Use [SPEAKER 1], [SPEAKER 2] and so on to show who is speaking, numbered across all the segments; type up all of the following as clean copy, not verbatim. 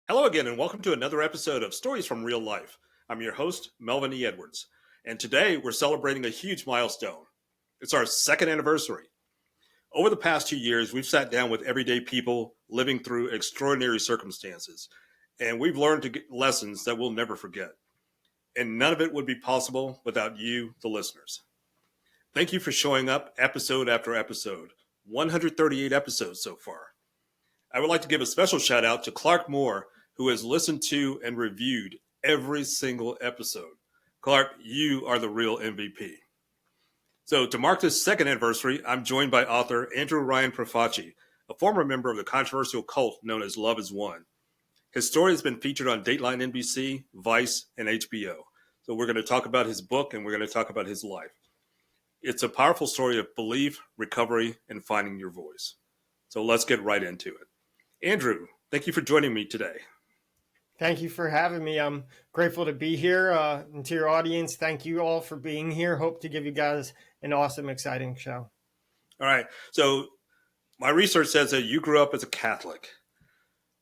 [SPEAKER 1] Hello again, and welcome to another episode of Stories from Real Life. I'm your host, Melvin E. Edwards, and today we're celebrating a huge milestone. It's our second anniversary. Over the past 2 years, we've sat down with everyday people living through extraordinary circumstances, and we've learned to get lessons that we'll never forget. And none of it would be possible without you, the listeners. Thank you for showing up episode after episode, 138 episodes so far. I would like to give a special shout out to Clark Moore, who has listened to and reviewed every single episode. Clark, you are the real MVP. So, to mark this second anniversary, I'm joined by author Andrew Ryan Profaci, a former member of the controversial cult known as Love Is One. His story has been featured on Dateline NBC, Vice, and HBO. So, we're going to talk about his book and we're going to talk about his life. It's a powerful story of belief, recovery, and finding your voice. So, let's get right into it. Andrew, thank you for joining me today.
[SPEAKER 2] Thank you for having me. I'm grateful to be here. And to your audience, thank you all for being here. Hope to give you guys an awesome, exciting show.
[SPEAKER 1] All right. So, my research says that you grew up as a Catholic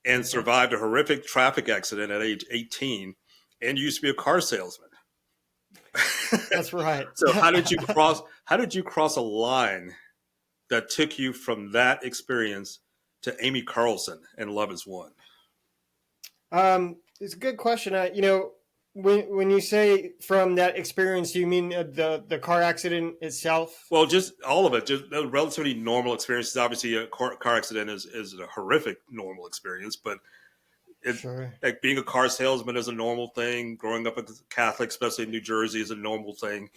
[SPEAKER 1] and survived a horrific traffic accident at age 18 and used to be a car salesman.
[SPEAKER 2] That's right.
[SPEAKER 1] So, how did you cross a line that took you from that experience to Amy Carlson and Love Is One?
[SPEAKER 2] It's a good question. When you say from that experience, do you mean the car accident itself?
[SPEAKER 1] Well, just all of it, just a relatively normal experience. Obviously, a car accident is a horrific normal experience, but
[SPEAKER 2] Sure.
[SPEAKER 1] like being a car salesman is a normal thing. Growing up as a Catholic, especially in New Jersey, is a normal thing.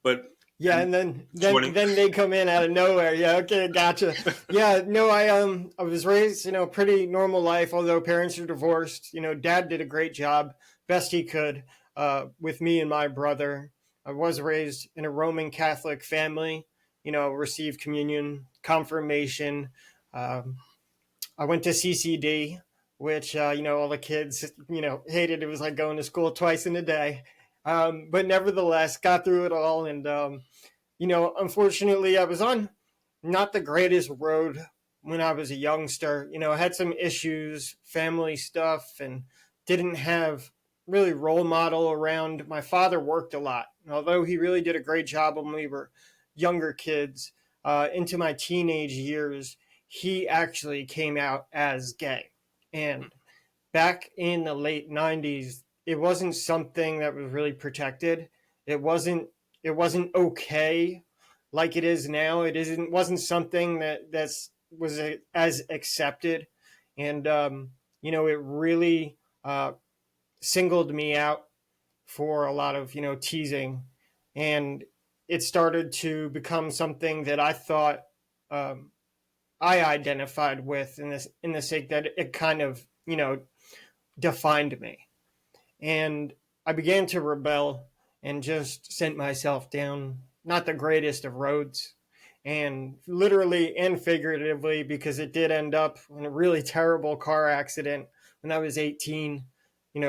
[SPEAKER 1] But
[SPEAKER 2] yeah, and then they come in out of nowhere. Yeah, okay, gotcha. Yeah, no, I was raised, pretty normal life, although parents are divorced. Dad did a great job, best he could, with me and my brother. I was raised in a Roman Catholic family, received communion, confirmation. I went to CCD, which, all the kids, hated. It was like going to school twice in a day. But nevertheless, got through it all. And, unfortunately, I was on not the greatest road when I was a youngster. I had some issues, family stuff, and didn't have really role model around. My father worked a lot. And although he really did a great job when we were younger kids, into my teenage years, he actually came out as gay. And back in the late 90s, it wasn't something that was really protected. It wasn't okay like it is now. Wasn't something that was as accepted, and it really singled me out for a lot of teasing, and it started to become something that I thought I identified with in the sake that it kind of defined me. And I began to rebel and just sent myself down not the greatest of roads, and literally and figuratively, because it did end up in a really terrible car accident when I was 18.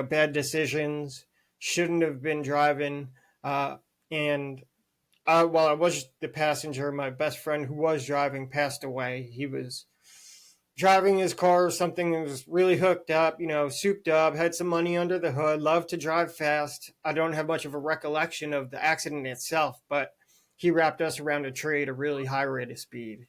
[SPEAKER 2] Bad decisions, shouldn't have been driving. And while I was the passenger, my best friend who was driving passed away. He was driving his car, something that was really hooked up, souped up, had some money under the hood, loved to drive fast. I don't have much of a recollection of the accident itself, but he wrapped us around a tree at a really high rate of speed.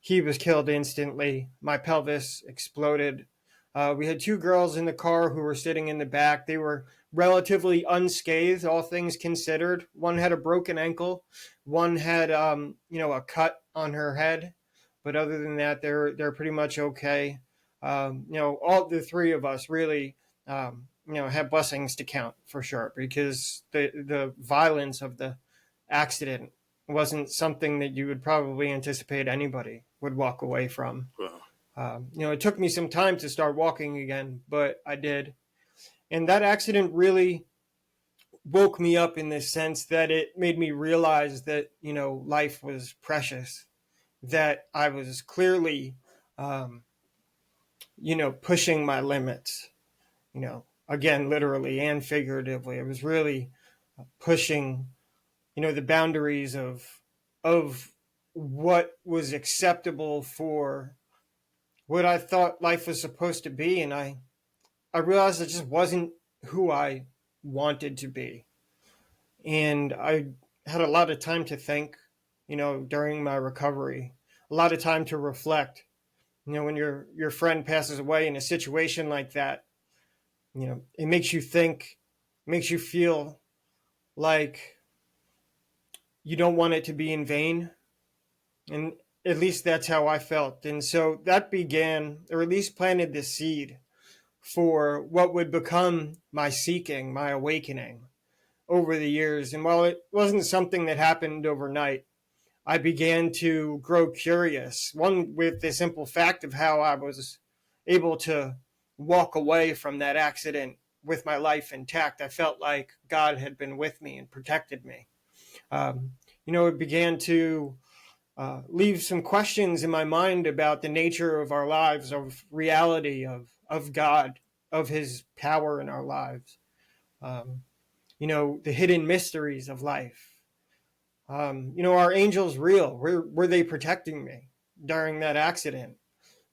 [SPEAKER 2] He was killed instantly. My pelvis exploded. We had two girls in the car who were sitting in the back. They were relatively unscathed, all things considered. One had a broken ankle. One had, a cut on her head. But other than that, they're pretty much okay. All the three of us really, have blessings to count for sure, because the violence of the accident wasn't something that you would probably anticipate anybody would walk away from. It took me some time to start walking again, but I did. And that accident really woke me up in the sense that it made me realize that, life was precious, that I was clearly, pushing my limits, again, literally and figuratively. I was really pushing, the boundaries of what was acceptable for what I thought life was supposed to be. And I realized it just wasn't who I wanted to be. And I had a lot of time to think, during my recovery, a lot of time to reflect. When your friend passes away in a situation like that, it makes you think, makes you feel like you don't want it to be in vain. And at least that's how I felt. And so that began, or at least planted the seed for what would become my seeking, my awakening over the years. And while it wasn't something that happened overnight, I began to grow curious. One, with the simple fact of how I was able to walk away from that accident with my life intact. I felt like God had been with me and protected me. It began to leave some questions in my mind about the nature of our lives, of reality, of God, of his power in our lives. Um, the hidden mysteries of life. Are angels real? Were they protecting me during that accident?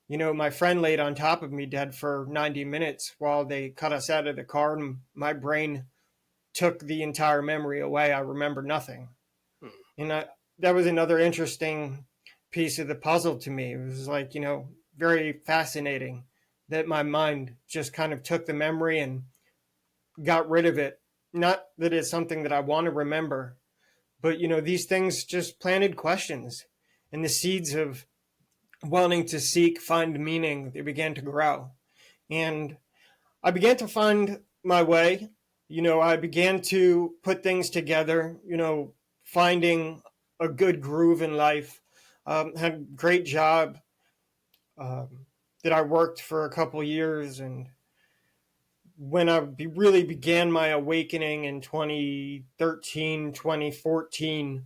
[SPEAKER 2] My friend laid on top of me dead for 90 minutes while they cut us out of the car, and my brain took the entire memory away. I remember nothing.
[SPEAKER 1] Hmm.
[SPEAKER 2] And that was another interesting piece of the puzzle to me. It was like, very fascinating that my mind just kind of took the memory and got rid of it. Not that it's something that I want to remember, but, these things just planted questions, and the seeds of wanting to seek, find meaning, they began to grow. And I began to find my way. I began to put things together, finding a good groove in life. Had a great job that I worked for a couple years. And when I really began my awakening in 2013, 2014,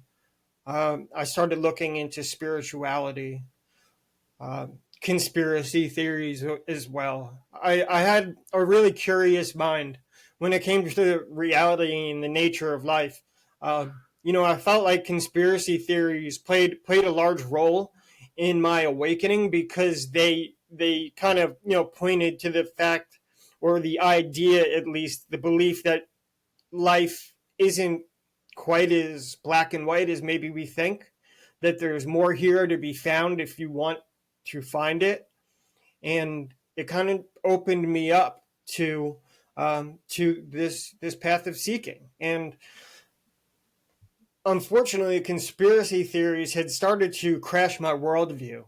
[SPEAKER 2] I started looking into spirituality, uh, conspiracy theories as well. I had a really curious mind when it came to the reality and the nature of life. I felt like conspiracy theories played a large role in my awakening because they kind of pointed to the fact, or the idea, at least the belief, that life isn't quite as black and white as maybe we think, that there's more here to be found if you want to find it. And it kind of opened me up to this path of seeking. And unfortunately, conspiracy theories had started to crash my worldview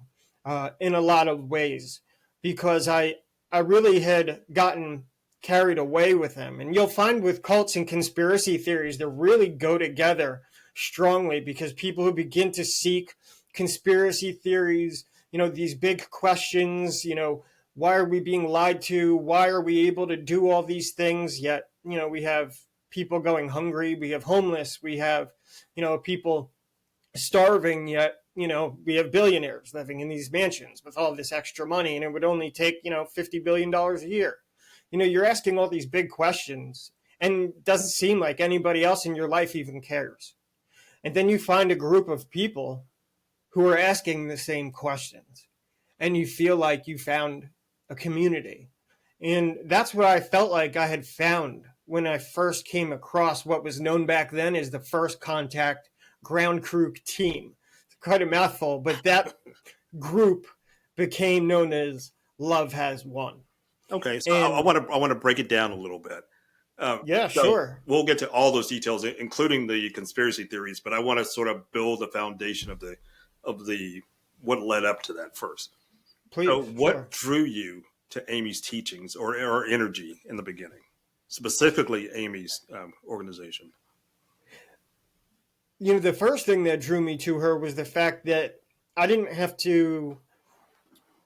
[SPEAKER 2] in a lot of ways, because I really had gotten carried away with them. And you'll find with cults and conspiracy theories, they really go together strongly, because people who begin to seek conspiracy theories, these big questions, why are we being lied to? Why are we able to do all these things? Yet, we have people going hungry. We have homeless. We have, people starving, yet, we have billionaires living in these mansions with all this extra money, and it would only take, $50 billion a year. You're asking all these big questions, and it doesn't seem like anybody else in your life even cares. And then you find a group of people who are asking the same questions, and you feel like you found a community. And that's what I felt like I had found when I first came across what was known back then as the First Contact Ground Crew Team. It's quite a mouthful, but that group became known as Love Has Won.
[SPEAKER 1] Okay, so I
[SPEAKER 2] And
[SPEAKER 1] want to break it down a little bit.
[SPEAKER 2] yeah,
[SPEAKER 1] So
[SPEAKER 2] sure.
[SPEAKER 1] we'll get to all those details, including the conspiracy theories. But I want to sort of build the foundation of the what led up to that first. So,
[SPEAKER 2] Please,
[SPEAKER 1] what
[SPEAKER 2] sure.
[SPEAKER 1] drew you to Amy's teachings or energy in the beginning, specifically Amy's organization?
[SPEAKER 2] The first thing that drew me to her was the fact that I didn't have to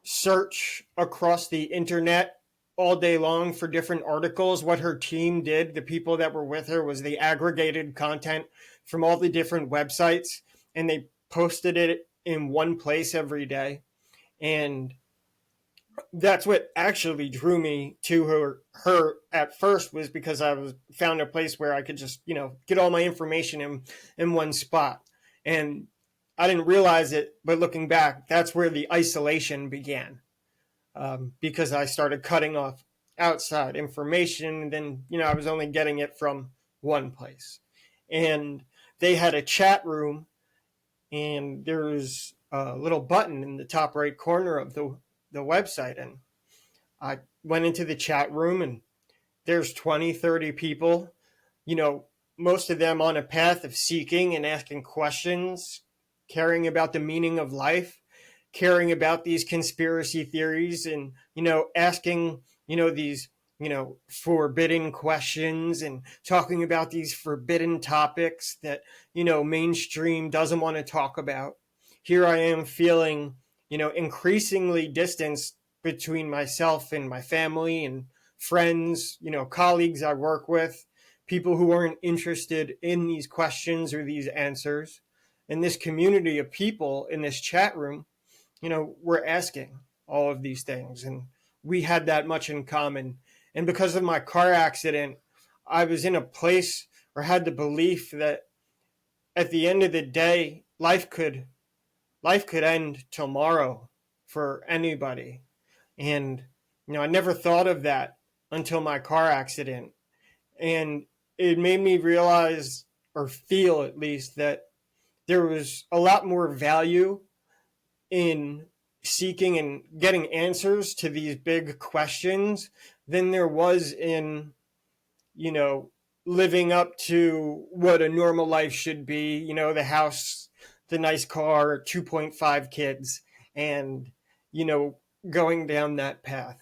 [SPEAKER 2] search across the internet all day long for different articles. What her team did, the people that were with her, was they aggregated content from all the different websites, and they posted it in one place every day. And that's what actually drew me to her at first, was because I was found a place where I could just, get all my information in one spot. And I didn't realize it, but looking back, that's where the isolation began. because I started cutting off outside information. And then, I was only getting it from one place. And they had a chat room, and there was a little button in the top right corner of the website. And I went into the chat room, and there's 20, 30 people, most of them on a path of seeking and asking questions, caring about the meaning of life, caring about these conspiracy theories, and, asking, these, forbidden questions, and talking about these forbidden topics that, mainstream doesn't want to talk about. Here I am feeling, increasingly distanced between myself and my family and friends, colleagues I work with, people who aren't interested in these questions or these answers. And this community of people in this chat room, were asking all of these things. And we had that much in common. And because of my car accident, I was in a place or had the belief that at the end of the day, life could end tomorrow for anybody. And, I never thought of that until my car accident. And it made me realize, or feel at least, that there was a lot more value in seeking and getting answers to these big questions than there was in, living up to what a normal life should be, the house, the nice car, 2.5 kids, and, going down that path.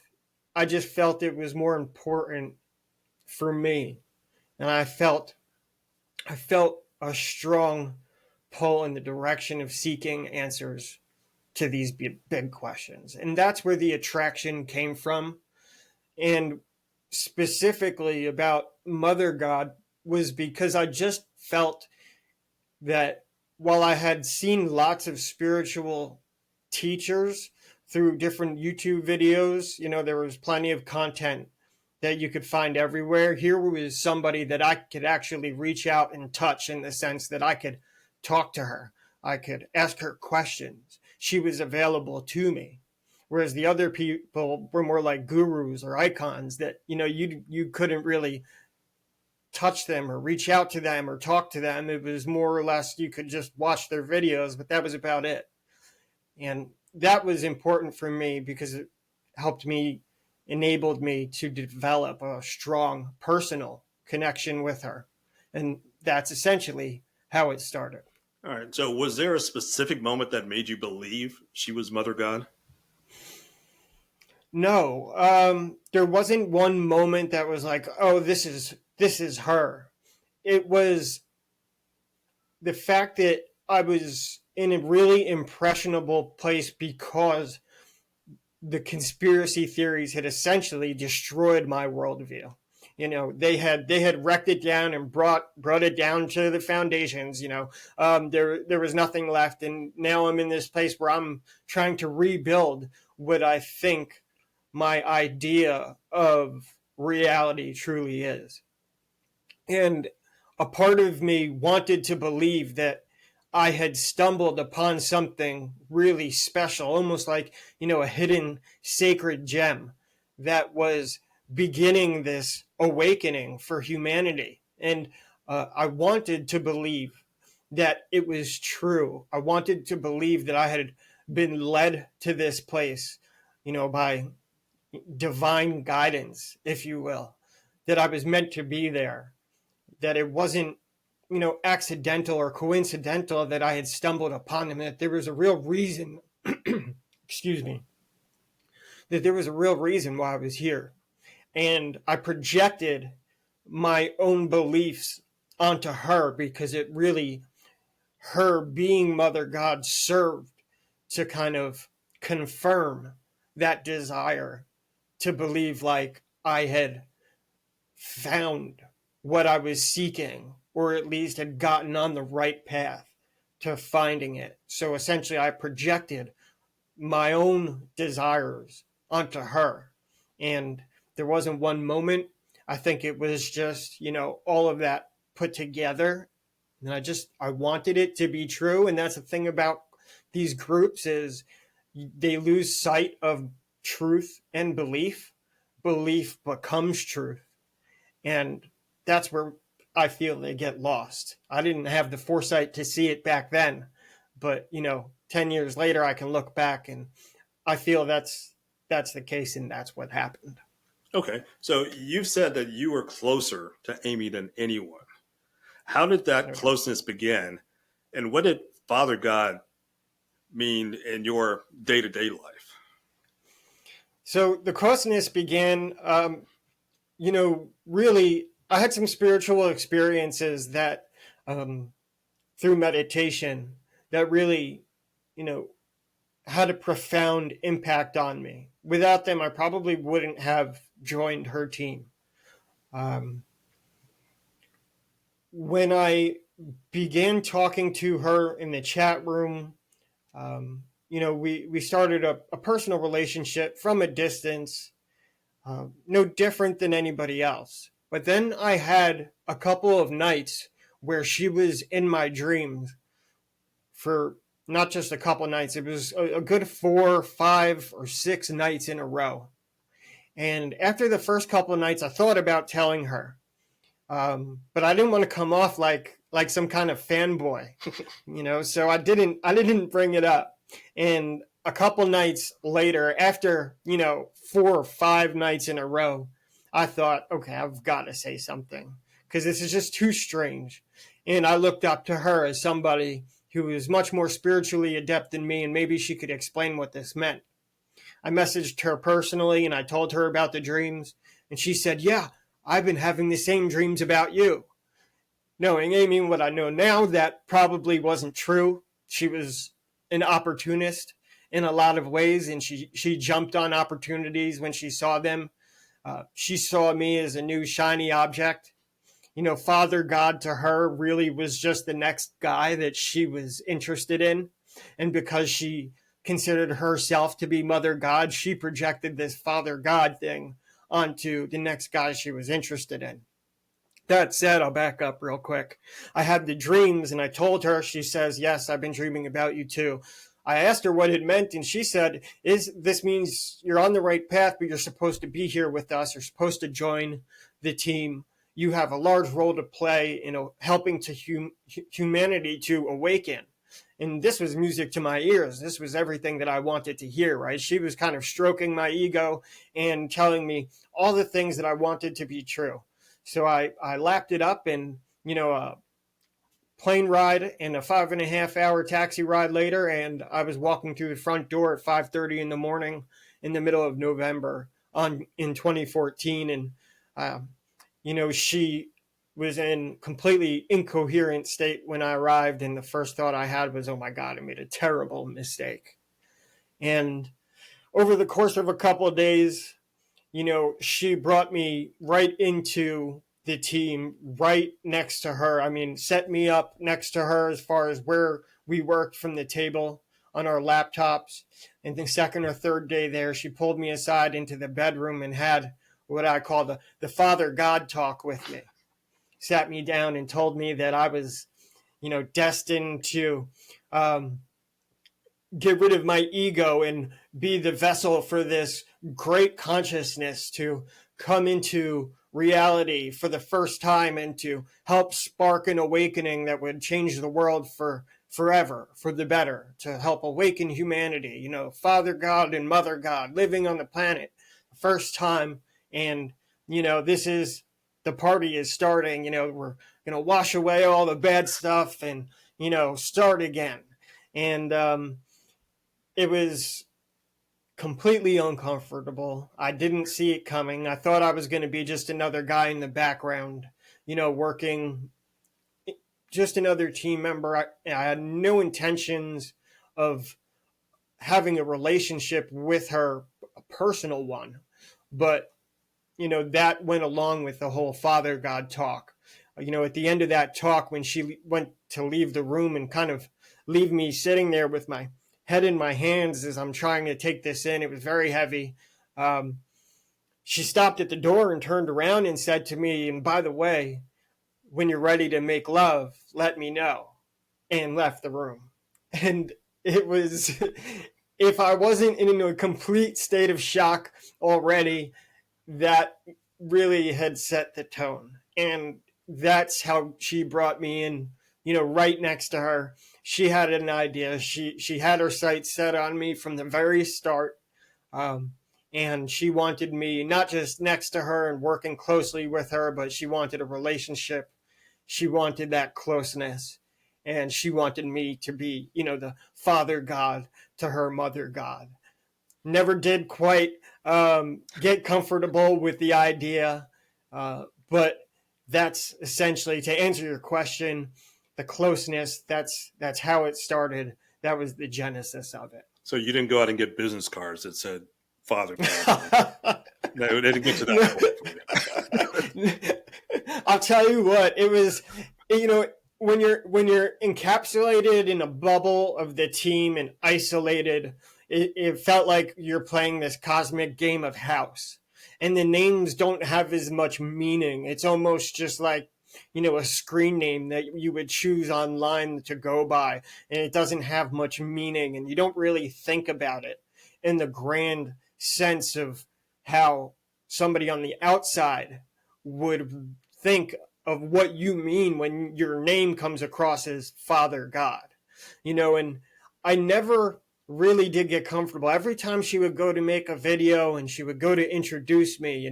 [SPEAKER 2] I just felt it was more important for me. And I felt a strong pull in the direction of seeking answers to these big questions. And that's where the attraction came from. And specifically about Mother God was because I just felt that while I had seen lots of spiritual teachers through different YouTube videos, there was plenty of content that you could find everywhere. Here was somebody that I could actually reach out and touch, in the sense that I could talk to her. I could ask her questions. She was available to me. Whereas the other people were more like gurus or icons that, you couldn't really touch them or reach out to them or talk to them. It was more or less you could just watch their videos, but that was about it. And that was important for me because it enabled me to develop a strong personal connection with her. And that's essentially how it started.
[SPEAKER 1] All right. So was there a specific moment that made you believe she was Mother God?
[SPEAKER 2] No, there wasn't one moment that was like, oh, this is her. It was the fact that I was in a really impressionable place because the conspiracy theories had essentially destroyed my worldview. They had wrecked it down and brought it down to the foundations. There was nothing left, and now I'm in this place where I'm trying to rebuild what I think my idea of reality truly is. And a part of me wanted to believe that I had stumbled upon something really special, almost like, a hidden sacred gem that was beginning this awakening for humanity. And I wanted to believe that it was true. I wanted to believe that I had been led to this place, by divine guidance, if you will, that I was meant to be there, that it wasn't, accidental or coincidental that I had stumbled upon them, that there was a real reason, excuse me, that there was a real reason why I was here. And I projected my own beliefs onto her because it really, her being Mother God served to kind of confirm that desire to believe like I had found what I was seeking, or at least had gotten on the right path to finding it. So essentially, I projected my own desires onto her. And there wasn't one moment. I think it was just, all of that put together. And I wanted it to be true. And that's the thing about these groups is they lose sight of truth and belief, belief becomes truth. And that's where I feel they get lost. I didn't have the foresight to see it back then, but 10 years later, I can look back and I feel that's the case, and that's what happened.
[SPEAKER 1] Okay, so you've said that you were closer to Amy than anyone. How did that
[SPEAKER 2] Okay.
[SPEAKER 1] closeness begin, and what did Father God mean in your day-to-day life?
[SPEAKER 2] So the closeness began, really, I had some spiritual experiences that through meditation that really, you know, had a profound impact on me. Without them, I probably wouldn't have joined her team. Um, when I began talking to her in the chat room, we started a personal relationship from a distance, no different than anybody else. But then I had a couple of nights where she was in my dreams for not just a couple nights. It was a good 4, 5, or 6 nights in a row. And after the first couple of nights, I thought about telling her, but I didn't want to come off like some kind of fanboy, So I didn't bring it up. And a couple nights later, after 4 or 5 nights in a row, I thought, okay, I've got to say something because this is just too strange. And I looked up to her as somebody who was much more spiritually adept than me, and maybe she could explain what this meant. I messaged her personally and I told her about the dreams, and she said, "Yeah, I've been having the same dreams about you." Knowing Amy, what I know now, that probably wasn't true. She was an opportunist in a lot of ways, and she jumped on opportunities when she saw them. She saw me as a new shiny object. Father God to her really was just the next guy that she was interested in. And because she considered herself to be Mother God, she projected this Father God thing onto the next guy she was interested in. That said, I'll back up real quick. I had the dreams and I told her. She says, "Yes, I've been dreaming about you too." I asked her what it meant, and she said, "This means you're on the right path, but you're supposed to be here with us. You're supposed to join the team. You have a large role to play in helping to humanity to awaken." And this was music to my ears. This was everything that I wanted to hear, right? She was kind of stroking my ego and telling me all the things that I wanted to be true. So I lapped it up, and a plane ride and a 5.5 hour taxi ride later, and I was walking through the front door at 5:30 in the morning in the middle of November in 2014, and she was in completely incoherent state when I arrived, and the first thought I had was, "Oh my God, I made a terrible mistake." And over the course of a couple of days, she brought me right into the team, right next to her. I mean, set me up next to her as far as where we worked from the table on our laptops. And the second or third day there, she pulled me aside into the bedroom and had what I call the Father God talk with me. Sat me down and told me that I was, destined to get rid of my ego and be the vessel for this great consciousness to come into reality for the first time and to help spark an awakening that would change the world for forever, for the better, to help awaken humanity. Father God and Mother God living on the planet the first time. And, this is the party is starting. We're going to wash away all the bad stuff and, start again. And, it was completely uncomfortable. I didn't see it coming. I thought I was going to be just another guy in the background, working, just another team member. I had no intentions of having a relationship with her, a personal one. But, that went along with the whole Father God talk. At the end of that talk, when she went to leave the room and kind of leave me sitting there with my head in my hands as I'm trying to take this in. It was very heavy. She stopped at the door and turned around and said to me, "And by the way, when you're ready to make love, let me know," and left the room. And it was if I wasn't in a complete state of shock already, that really had set the tone. And that's how she brought me in, right next to her. She had an idea. She had her sights set on me from the very start. Um, and she wanted me not just next to her and working closely with her, but she wanted a relationship. She wanted that closeness. And she wanted me to be, the father God to her mother God. Never did quite get comfortable with the idea, but that's essentially, to answer your question, the closeness. That's how it started. That was the genesis of it.
[SPEAKER 1] So you didn't go out and get business cards that said Father God. No, it didn't get to that point for you.
[SPEAKER 2] I'll tell you what, it was, when you're encapsulated in a bubble of the team and isolated, it felt like you're playing this cosmic game of house. And the names don't have as much meaning. It's almost just like, a screen name that you would choose online to go by. And it doesn't have much meaning. And you don't really think about it in the grand sense of how somebody on the outside would think of what you mean when your name comes across as Father God. And I never really did get comfortable. Every time she would go to make a video and she would go to introduce me,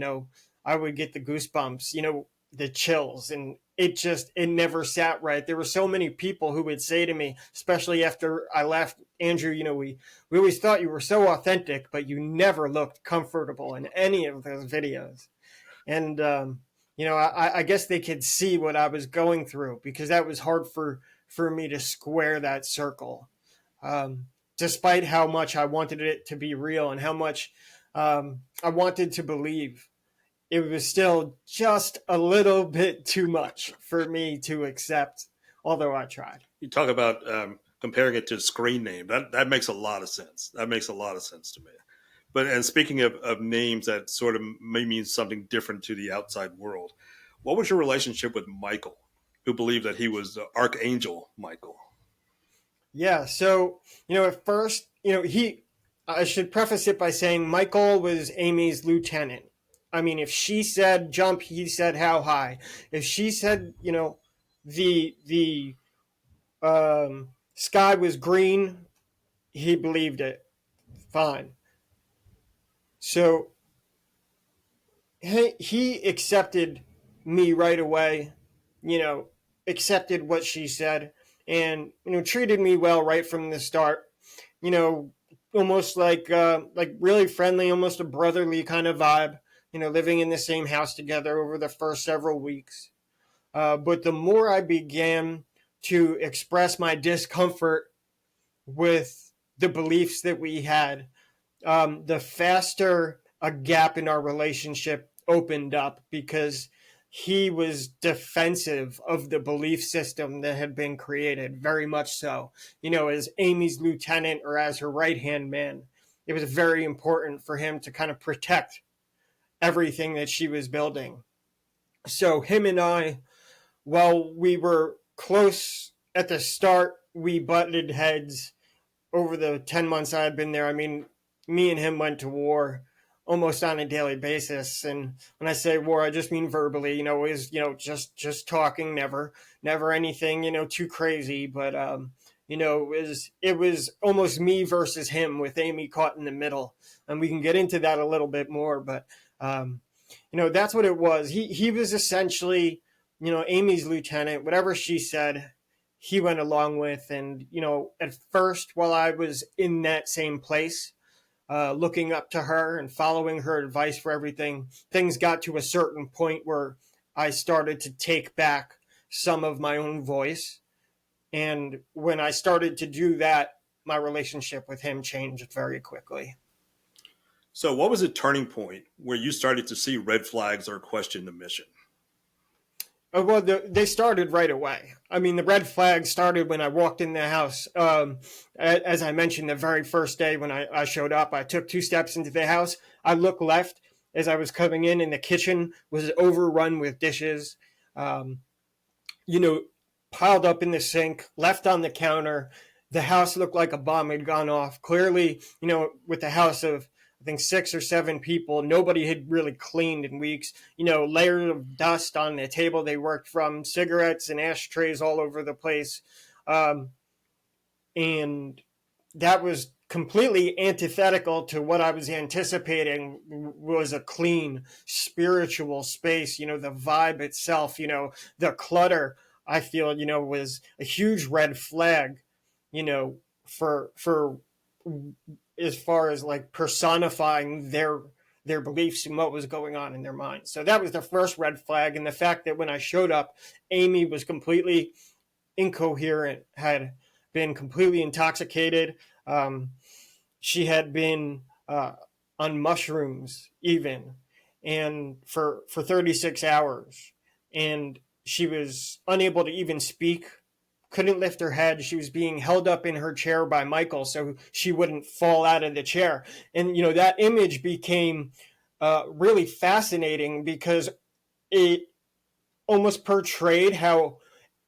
[SPEAKER 2] I would get the goosebumps, the chills, and it never sat right. There were so many people who would say to me, especially after I left, Andrew, we always thought you were so authentic, but you never looked comfortable in any of those videos. And, I guess they could see what I was going through, because that was hard for me to square that circle. Despite how much I wanted it to be real and how much I wanted to believe, it was still just a little bit too much for me to accept, although I tried.
[SPEAKER 1] You talk about comparing it to a screen name. That makes a lot of sense. That makes a lot of sense to me. And speaking of names that sort of may mean something different to the outside world, what was your relationship with Michael, who believed that he was the Archangel Michael?
[SPEAKER 2] Yeah, so, at first, I should preface it by saying Michael was Amy's lieutenant. I mean, if she said jump, he said how high. If she said, the sky was green, he believed it. Fine. So he accepted me right away, accepted what she said, and, treated me well right from the start, almost like really friendly, almost a brotherly kind of vibe, living in the same house together over the first several weeks. But the more I began to express my discomfort with the beliefs that we had, the faster a gap in our relationship opened up, because he was defensive of the belief system that had been created, very much so. As Amy's lieutenant or as her right-hand man, it was very important for him to kind of protect everything that she was building. So him and I, while we were close at the start, we butted heads over the 10 months I had been there. I mean, me and him went to war almost on a daily basis. And when I say war, I just mean verbally, is, just talking, never anything, too crazy. But, it was almost me versus him, with Amy caught in the middle. And we can get into that a little bit more, but, that's what it was. He was essentially, Amy's lieutenant. Whatever she said, he went along with. And, at first, while I was in that same place, looking up to her and following her advice for everything, things got to a certain point where I started to take back some of my own voice. And when I started to do that, my relationship with him changed very quickly.
[SPEAKER 1] So what was a turning point where you started to see red flags or question the mission?
[SPEAKER 2] Well, they started right away. I mean, the red flags started when I walked in the house. As I mentioned, the very first day when I showed up, I took 2 steps into the house. I looked left as I was coming in, and the kitchen was overrun with dishes, piled up in the sink, left on the counter. The house looked like a bomb had gone off. Clearly, with the house of, I think, 6 or 7 people, nobody had really cleaned in weeks. Layers of dust on the table they worked from, cigarettes and ashtrays all over the place. And that was completely antithetical to what I was anticipating was a clean spiritual space. The vibe itself, the clutter, I feel, was a huge red flag, for as far as like personifying their beliefs and what was going on in their minds. So that was the first red flag. And the fact that when I showed up, Amy was completely incoherent, had been completely intoxicated. She had been on mushrooms even, and for 36 hours, and she was unable to even speak, couldn't lift her head. She was being held up in her chair by Michael so she wouldn't fall out of the chair. And that image became really fascinating because it almost portrayed how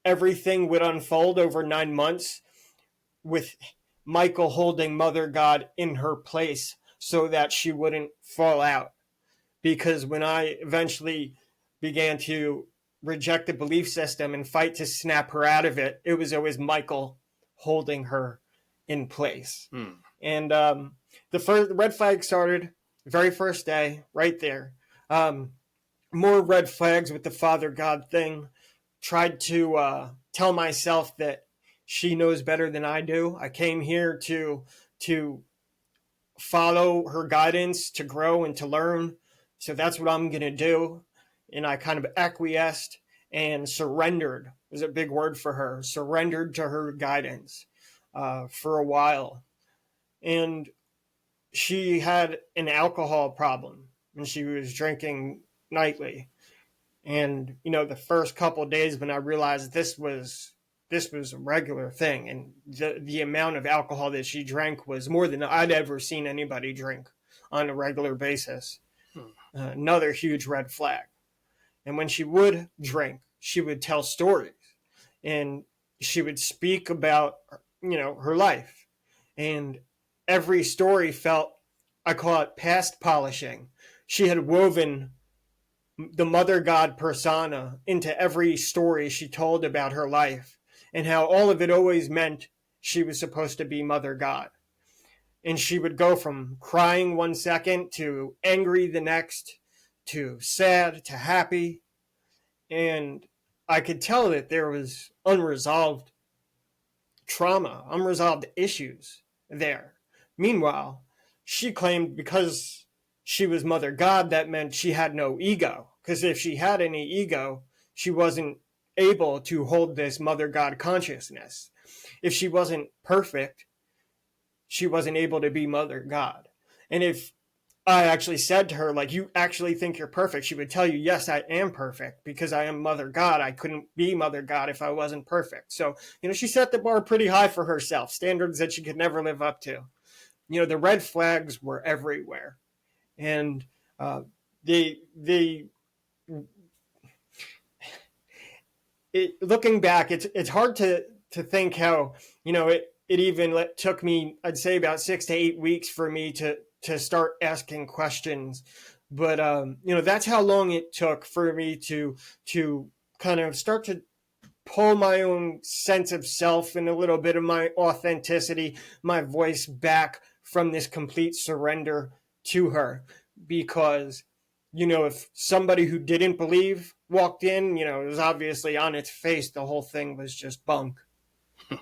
[SPEAKER 2] everything would unfold over 9 months, with Michael holding Mother God in her place so that she wouldn't fall out. Because when I eventually began to reject the belief system and fight to snap her out of it, it was always Michael holding her in place. And the red flag started the very first day, right there. More red flags with the Father God thing. Tried to tell myself that she knows better than I do. I came here to follow her guidance, to grow and to learn. So that's what I'm going to do. And I kind of acquiesced and surrendered, was a big word for her, surrendered to her guidance for a while. And she had an alcohol problem and she was drinking nightly. And, the first couple of days when I realized this was a regular thing, and the amount of alcohol that she drank was more than I'd ever seen anybody drink on a regular basis. Another huge red flag. And when she would drink, she would tell stories, and she would speak about, her life. And every story felt, I call it past polishing. She had woven the Mother God persona into every story she told about her life, and how all of it always meant she was supposed to be Mother God. And she would go from crying one second to angry the next, to sad to happy. And I could tell that there was unresolved trauma, unresolved issues there. Meanwhile, she claimed because she was Mother God, that meant she had no ego. Because if she had any ego, she wasn't able to hold this Mother God consciousness. If she wasn't perfect, she wasn't able to be Mother God. And if I actually said to her, like, you actually think you're perfect, she would tell you, yes, I am perfect because I am Mother God. I couldn't be Mother God if I wasn't perfect. So, she set the bar pretty high for herself, standards that she could never live up to. The red flags were everywhere. And looking back, it's hard to think how, it even took me, I'd say, about 6 to 8 weeks for me to start asking questions. But, that's how long it took for me to kind of start to pull my own sense of self and a little bit of my authenticity, my voice back from this complete surrender to her. Because, if somebody who didn't believe walked in, it was obviously on its face, the whole thing was just bunk. It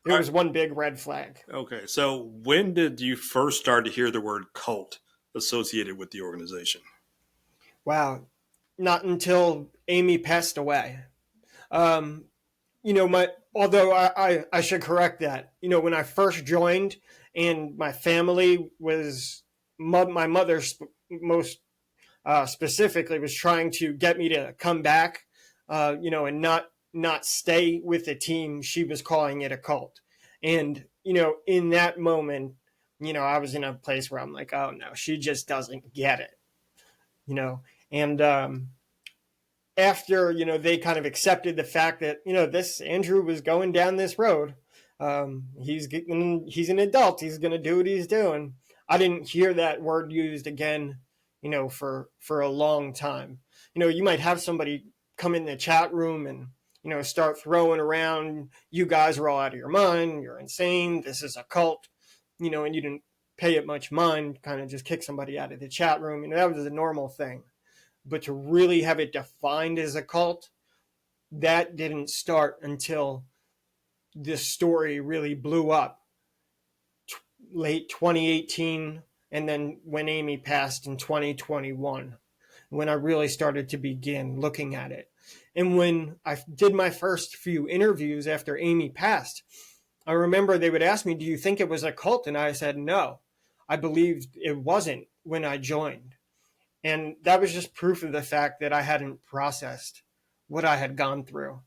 [SPEAKER 2] was one big red flag.
[SPEAKER 1] Okay, so when did you first start to hear the word cult associated with the organization?
[SPEAKER 2] Wow. Not until Amy passed away. Although I should correct that. When I first joined and my family was, my mother most specifically was trying to get me to come back, and not stay with the team, she was calling it a cult. And, in that moment, I was in a place where I'm like, oh no, she just doesn't get it, and after, they kind of accepted the fact that, this Andrew was going down this road, He's an adult. He's going to do what he's doing. I didn't hear that word used again, for a long time. You might have somebody come in the chat room and start throwing around, you guys are all out of your mind, you're insane, this is a cult, and you didn't pay it much mind, kind of just kick somebody out of the chat room. That was a normal thing. But to really have it defined as a cult, that didn't start until this story really blew up late 2018, and then when Amy passed in 2021, when I really started to begin looking at it. And when I did my first few interviews after Amy passed, I remember they would ask me, do you think it was a cult? And I said, no, I believed it wasn't when I joined. And that was just proof of the fact that I hadn't processed what I had gone through.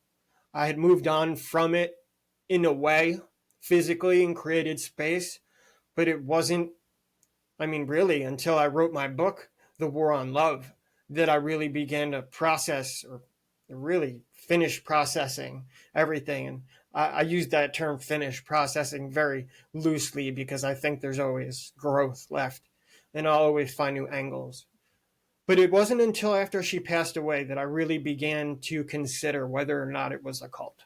[SPEAKER 2] I had moved on from it in a way, physically, and created space, but it wasn't, really, until I wrote my book, The War on Love, that I really began to process, or really finish processing everything. And I use that term finish processing very loosely because I think there's always growth left and I'll always find new angles. But it wasn't until after she passed away that I really began to consider whether or not it was a cult.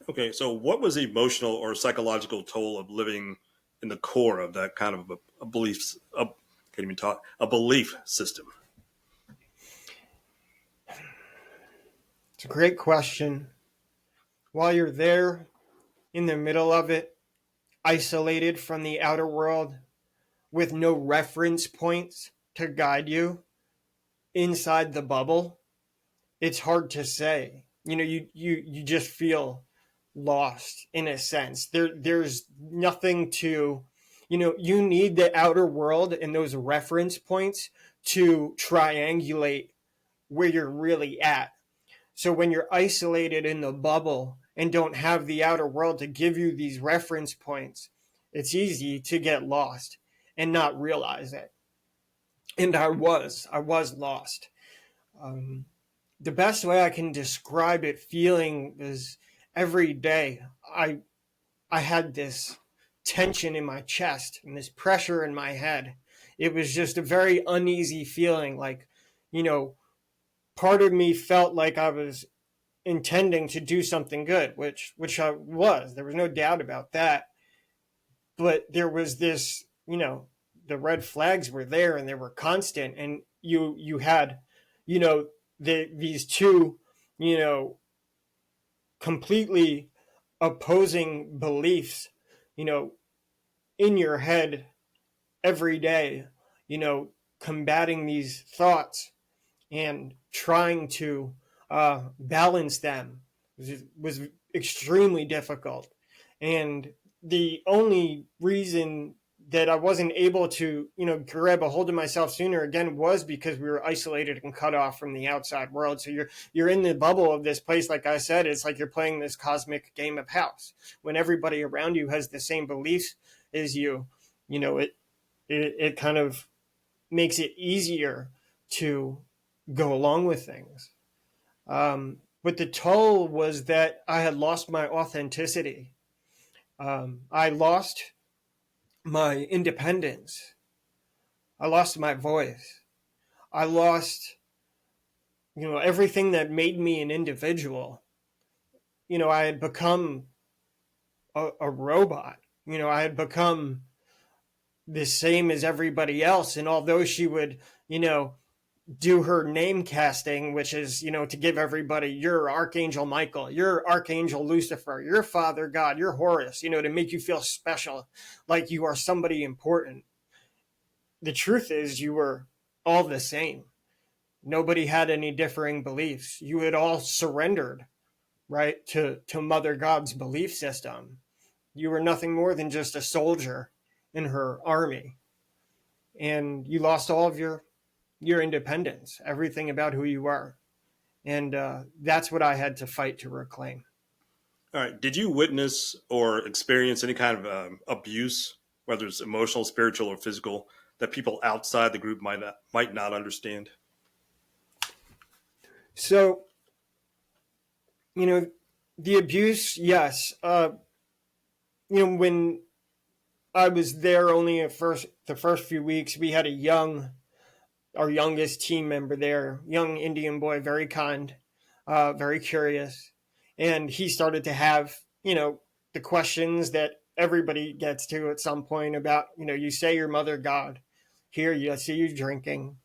[SPEAKER 1] Okay, so what was the emotional or psychological toll of living in the core of that kind of a belief, can't even talk, a belief system?
[SPEAKER 2] It's a great question. While you're there in the middle of it, isolated from the outer world, with no reference points to guide you inside the bubble, it's hard to say. You just feel lost in a sense. There's nothing to, you need the outer world and those reference points to triangulate where you're really at. So when you're isolated in the bubble and don't have the outer world to give you these reference points, it's easy to get lost and not realize it. And I was lost. The best way I can describe it feeling is every day I had this tension in my chest and this pressure in my head. It was just a very uneasy feeling, like, part of me felt like I was intending to do something good, which I was. There was no doubt about that. But there was this, the red flags were there and they were constant, and you had, these two, completely opposing beliefs, in your head every day, combating these thoughts and trying to balance them was extremely difficult. And the only reason that I wasn't able to, grab a hold of myself sooner again was because we were isolated and cut off from the outside world. So you're in the bubble of this place. Like I said, it's like you're playing this cosmic game of house when everybody around you has the same beliefs as you. It kind of makes it easier to go along with things. But the toll was that I had lost my authenticity. I lost my independence. I lost my voice. I lost, everything that made me an individual. I had become a robot. I had become the same as everybody else. And although she would, do her name casting, which is, to give everybody, you're Archangel Michael, you're Archangel Lucifer, you're Father God, you're Horus, to make you feel special, like you are somebody important. The truth is you were all the same. Nobody had any differing beliefs. You had all surrendered, right, to Mother God's belief system. You were nothing more than just a soldier in her army. And you lost all of your independence, everything about who you are. And that's what I had to fight to reclaim.
[SPEAKER 1] All right. Did you witness or experience any kind of abuse, whether it's emotional, spiritual, or physical, that people outside the group might not understand?
[SPEAKER 2] So, the abuse, yes. when I was there only at the first few weeks, we had our youngest team member there, young Indian boy, very kind, very curious. And he started to have, the questions that everybody gets to at some point about, you say your mother God. Here, I see you drinking.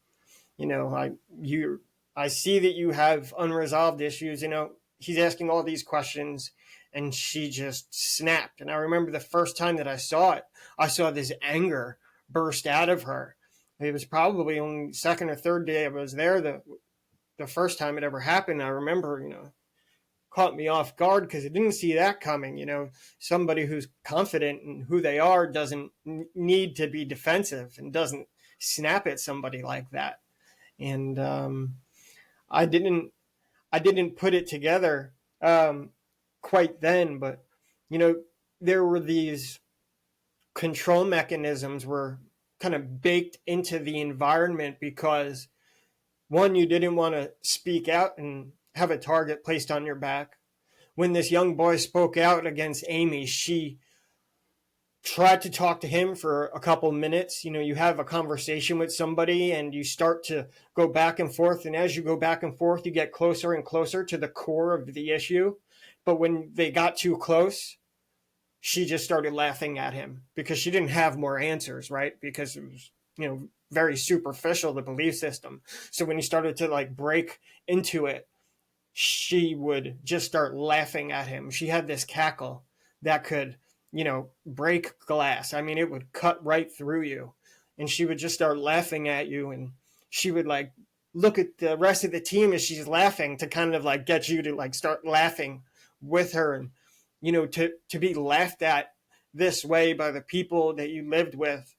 [SPEAKER 2] You know, I see that you have unresolved issues. He's asking all these questions, and she just snapped. And I remember the first time that I saw it, I saw this anger burst out of her. It was probably only second or third day I was there. The first time it ever happened, I remember, caught me off guard because I didn't see that coming. Somebody who's confident in who they are doesn't need to be defensive and doesn't snap at somebody like that. And I didn't put it together quite then, but there were these control mechanisms were kind of baked into the environment because one, you didn't want to speak out and have a target placed on your back. When this young boy spoke out against Amy, she tried to talk to him for a couple minutes. You have a conversation with somebody and you start to go back and forth. And as you go back and forth, you get closer and closer to the core of the issue. But when they got too close, she just started laughing at him because she didn't have more answers, right? Because it was, very superficial, the belief system. So when he started to like break into it, she would just start laughing at him. She had this cackle that could, break glass. I mean, it would cut right through you. And she would just start laughing at you. And she would like look at the rest of the team as she's laughing to kind of like get you to like start laughing with her. And, to be laughed at this way by the people that you lived with,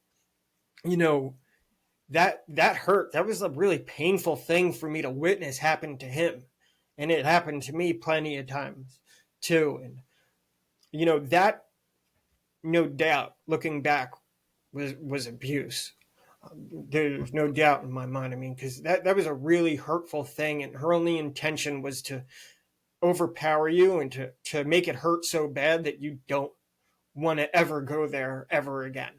[SPEAKER 2] that hurt. That was a really painful thing for me to witness happen to him. And it happened to me plenty of times too. And, that, no doubt, looking back, was abuse. There's no doubt in my mind. I mean, because that was a really hurtful thing. And her only intention was to overpower you and to make it hurt so bad that you don't want to ever go there ever again.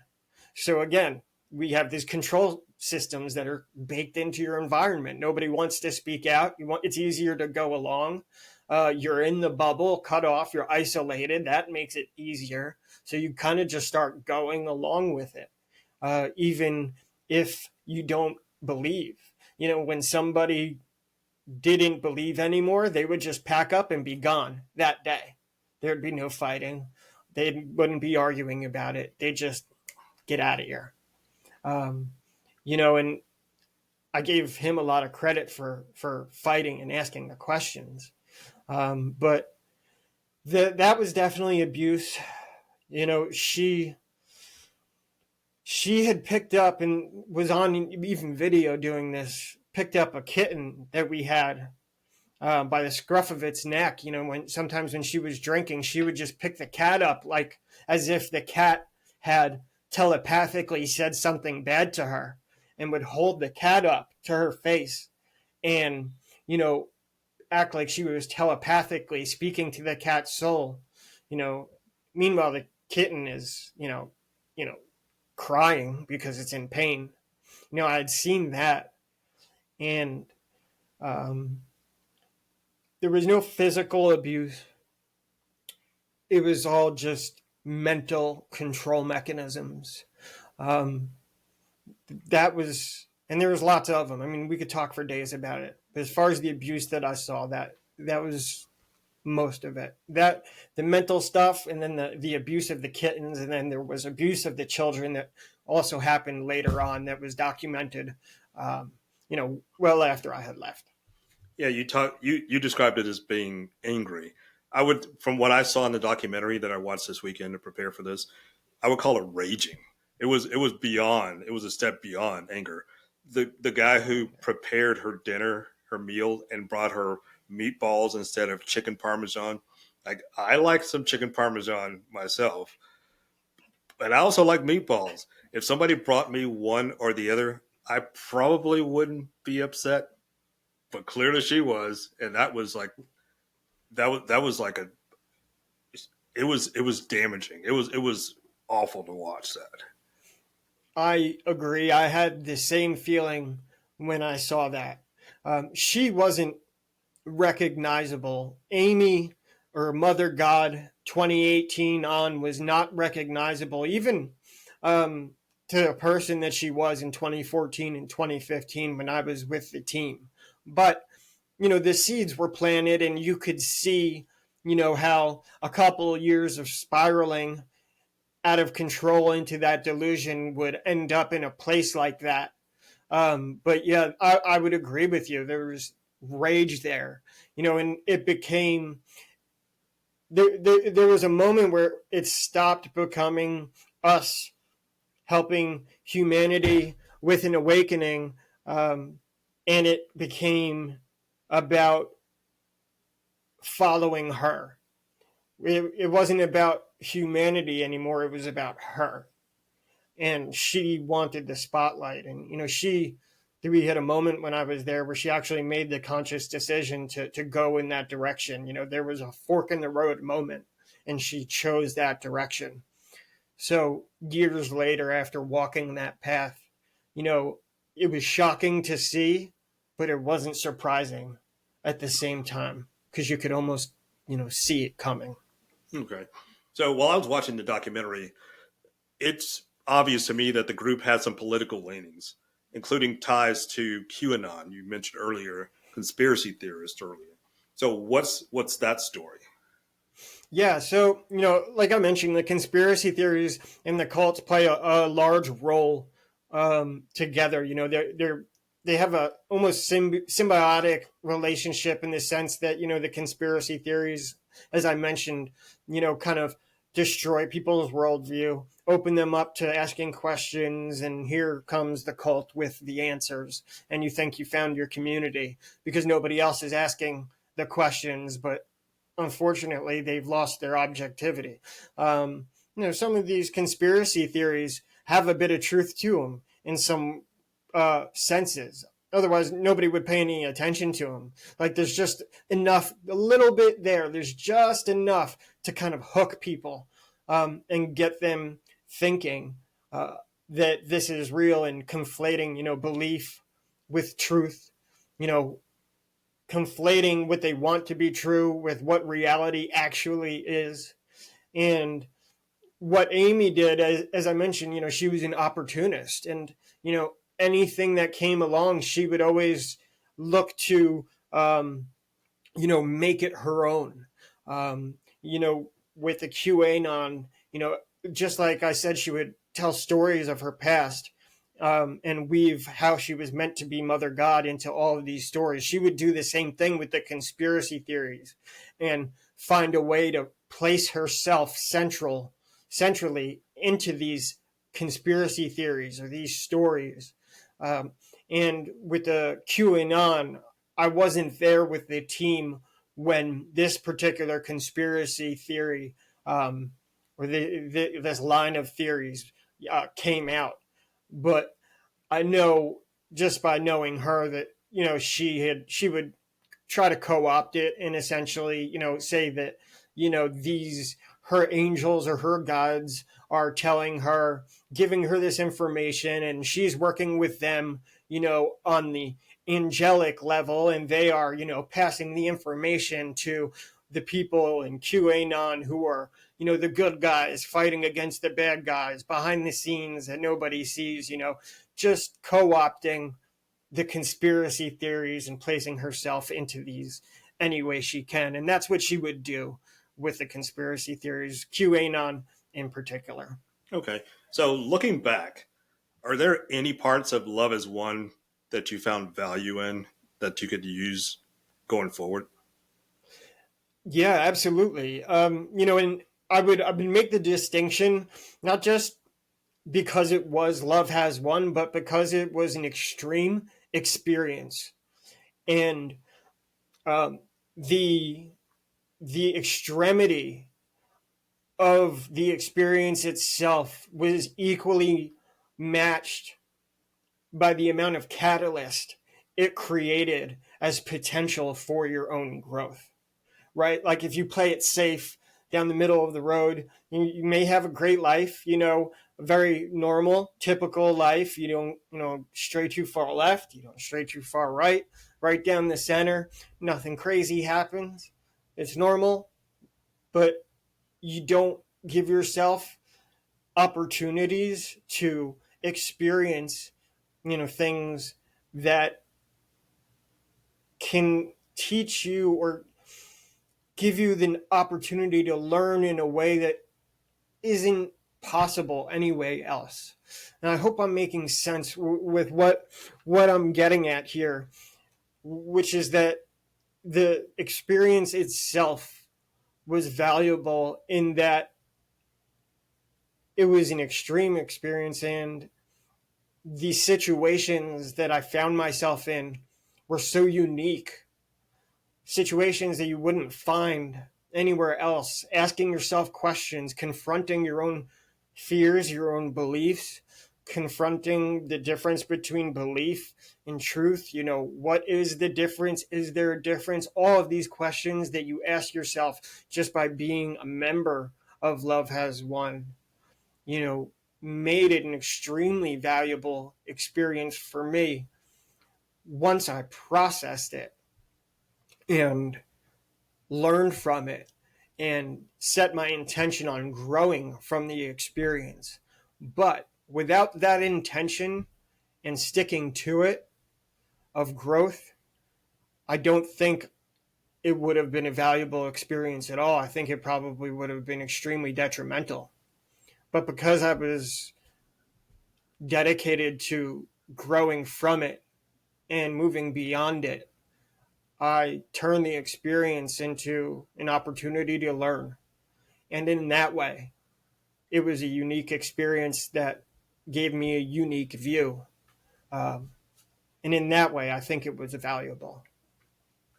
[SPEAKER 2] So again, we have these control systems that are baked into your environment. Nobody wants to speak out. It's easier to go along. You're in the bubble, cut off, you're isolated. That makes it easier. So you kind of just start going along with it, even if you don't believe. When somebody didn't believe anymore, they would just pack up and be gone that day. There'd be no fighting. They wouldn't be arguing about it. They'd just get out of here. And I gave him a lot of credit for fighting and asking the questions. But that was definitely abuse. She had picked up and was on even video doing this, picked up a kitten that we had by the scruff of its neck. Sometimes when she was drinking, she would just pick the cat up like as if the cat had telepathically said something bad to her and would hold the cat up to her face and, act like she was telepathically speaking to the cat's soul. Meanwhile, the kitten is, crying because it's in pain. I'd seen that. And there was no physical abuse. It was all just mental control mechanisms. That was, and there was lots of them. I mean, we could talk for days about it. But as far as the abuse that I saw, that was most of it. That the mental stuff, and then the abuse of the kittens, and then there was abuse of the children that also happened later on that was documented, well after I had left.
[SPEAKER 1] Yeah, you described it as being angry. I would, from what I saw in the documentary that I watched this weekend to prepare for this, I would call it raging. It was beyond. It was a step beyond anger. The guy who prepared her dinner, her meal, and brought her meatballs instead of chicken parmesan. Like, I like some chicken parmesan myself, but I also like meatballs. If somebody brought me one or the other, I probably wouldn't be upset, but clearly she was, and that was like a it was damaging. It was awful to watch that.
[SPEAKER 2] I agree. I had the same feeling when I saw that. She wasn't recognizable. Amy or Mother God 2018 on was not recognizable, even um, to the person that she was in 2014 and 2015 when I was with the team. But, the seeds were planted, and you could see, how a couple of years of spiraling out of control into that delusion would end up in a place like that. But yeah, I would agree with you. There was rage there, and it became there was a moment where it stopped becoming us helping humanity with an awakening, and it became about following her. It wasn't about humanity anymore. It was about her, and she wanted the spotlight. And we had a moment when I was there where she actually made the conscious decision to go in that direction. There was a fork in the road moment, and she chose that direction. So years later, after walking that path, it was shocking to see, but it wasn't surprising at the same time, because you could almost see it coming.
[SPEAKER 1] Okay. So while I was watching the documentary, it's obvious to me that the group had some political leanings, including ties to QAnon. You mentioned earlier conspiracy theorists earlier. So what's that story?
[SPEAKER 2] Yeah, so like I mentioned, the conspiracy theories and the cults play a large role together. They have a almost symbiotic relationship, in the sense that the conspiracy theories, as I mentioned, kind of destroy people's worldview, open them up to asking questions, and here comes the cult with the answers, and you think you found your community because nobody else is asking the questions, but unfortunately, they've lost their objectivity. Some of these conspiracy theories have a bit of truth to them in some senses. Otherwise, nobody would pay any attention to them. Like, there's just enough, a little bit there. There's just enough to kind of hook people and get them thinking that this is real, and conflating, belief with truth. You know, conflating what they want to be true with what reality actually is. And what Amy did, as I mentioned, she was an opportunist, and anything that came along, she would always look to make it her own. With the QAnon, just like I said, she would tell stories of her past, and weave how she was meant to be Mother God into all of these stories. She would do the same thing with the conspiracy theories, and find a way to place herself centrally into these conspiracy theories or these stories. And with the QAnon, I wasn't there with the team when this particular conspiracy theory, this line of theories came out. But I know, just by knowing her, that she would try to co-opt it, and essentially say that these her angels or her gods are telling her, giving her this information, and she's working with them on the angelic level, and they are passing the information to the people in QAnon who are the good guys fighting against the bad guys behind the scenes that nobody sees, just co-opting the conspiracy theories and placing herself into these any way she can. And that's what she would do with the conspiracy theories, QAnon in particular.
[SPEAKER 1] Okay. So looking back, are there any parts of Love as One that you found value in that you could use going forward?
[SPEAKER 2] Yeah, absolutely. And I would make the distinction, not just because it was Love Has Won, but because it was an extreme experience. And um, the extremity of the experience itself was equally matched by the amount of catalyst it created as potential for your own growth, right? Like, if you play it safe, down the middle of the road. You may have a great life, a very normal, typical life. You don't, stray too far left. You don't stray too far right, right down the center. Nothing crazy happens. It's normal, but you don't give yourself opportunities to experience, things that can teach you or give you the opportunity to learn in a way that isn't possible anyway else. And I hope I'm making sense with what I'm getting at here, which is that the experience itself was valuable in that it was an extreme experience, and the situations that I found myself in were so unique, situations that you wouldn't find anywhere else, asking yourself questions, confronting your own fears, your own beliefs, confronting the difference between belief and truth. What is the difference? Is there a difference? All of these questions that you ask yourself just by being a member of Love Has Won, made it an extremely valuable experience for me once I processed it and learned from it and set my intention on growing from the experience. But without that intention and sticking to it of growth, I don't think it would have been a valuable experience at all. I think it probably would have been extremely detrimental. But because I was dedicated to growing from it and moving beyond it, I turned the experience into an opportunity to learn. And in that way, it was a unique experience that gave me a unique view. And in that way, I think it was valuable.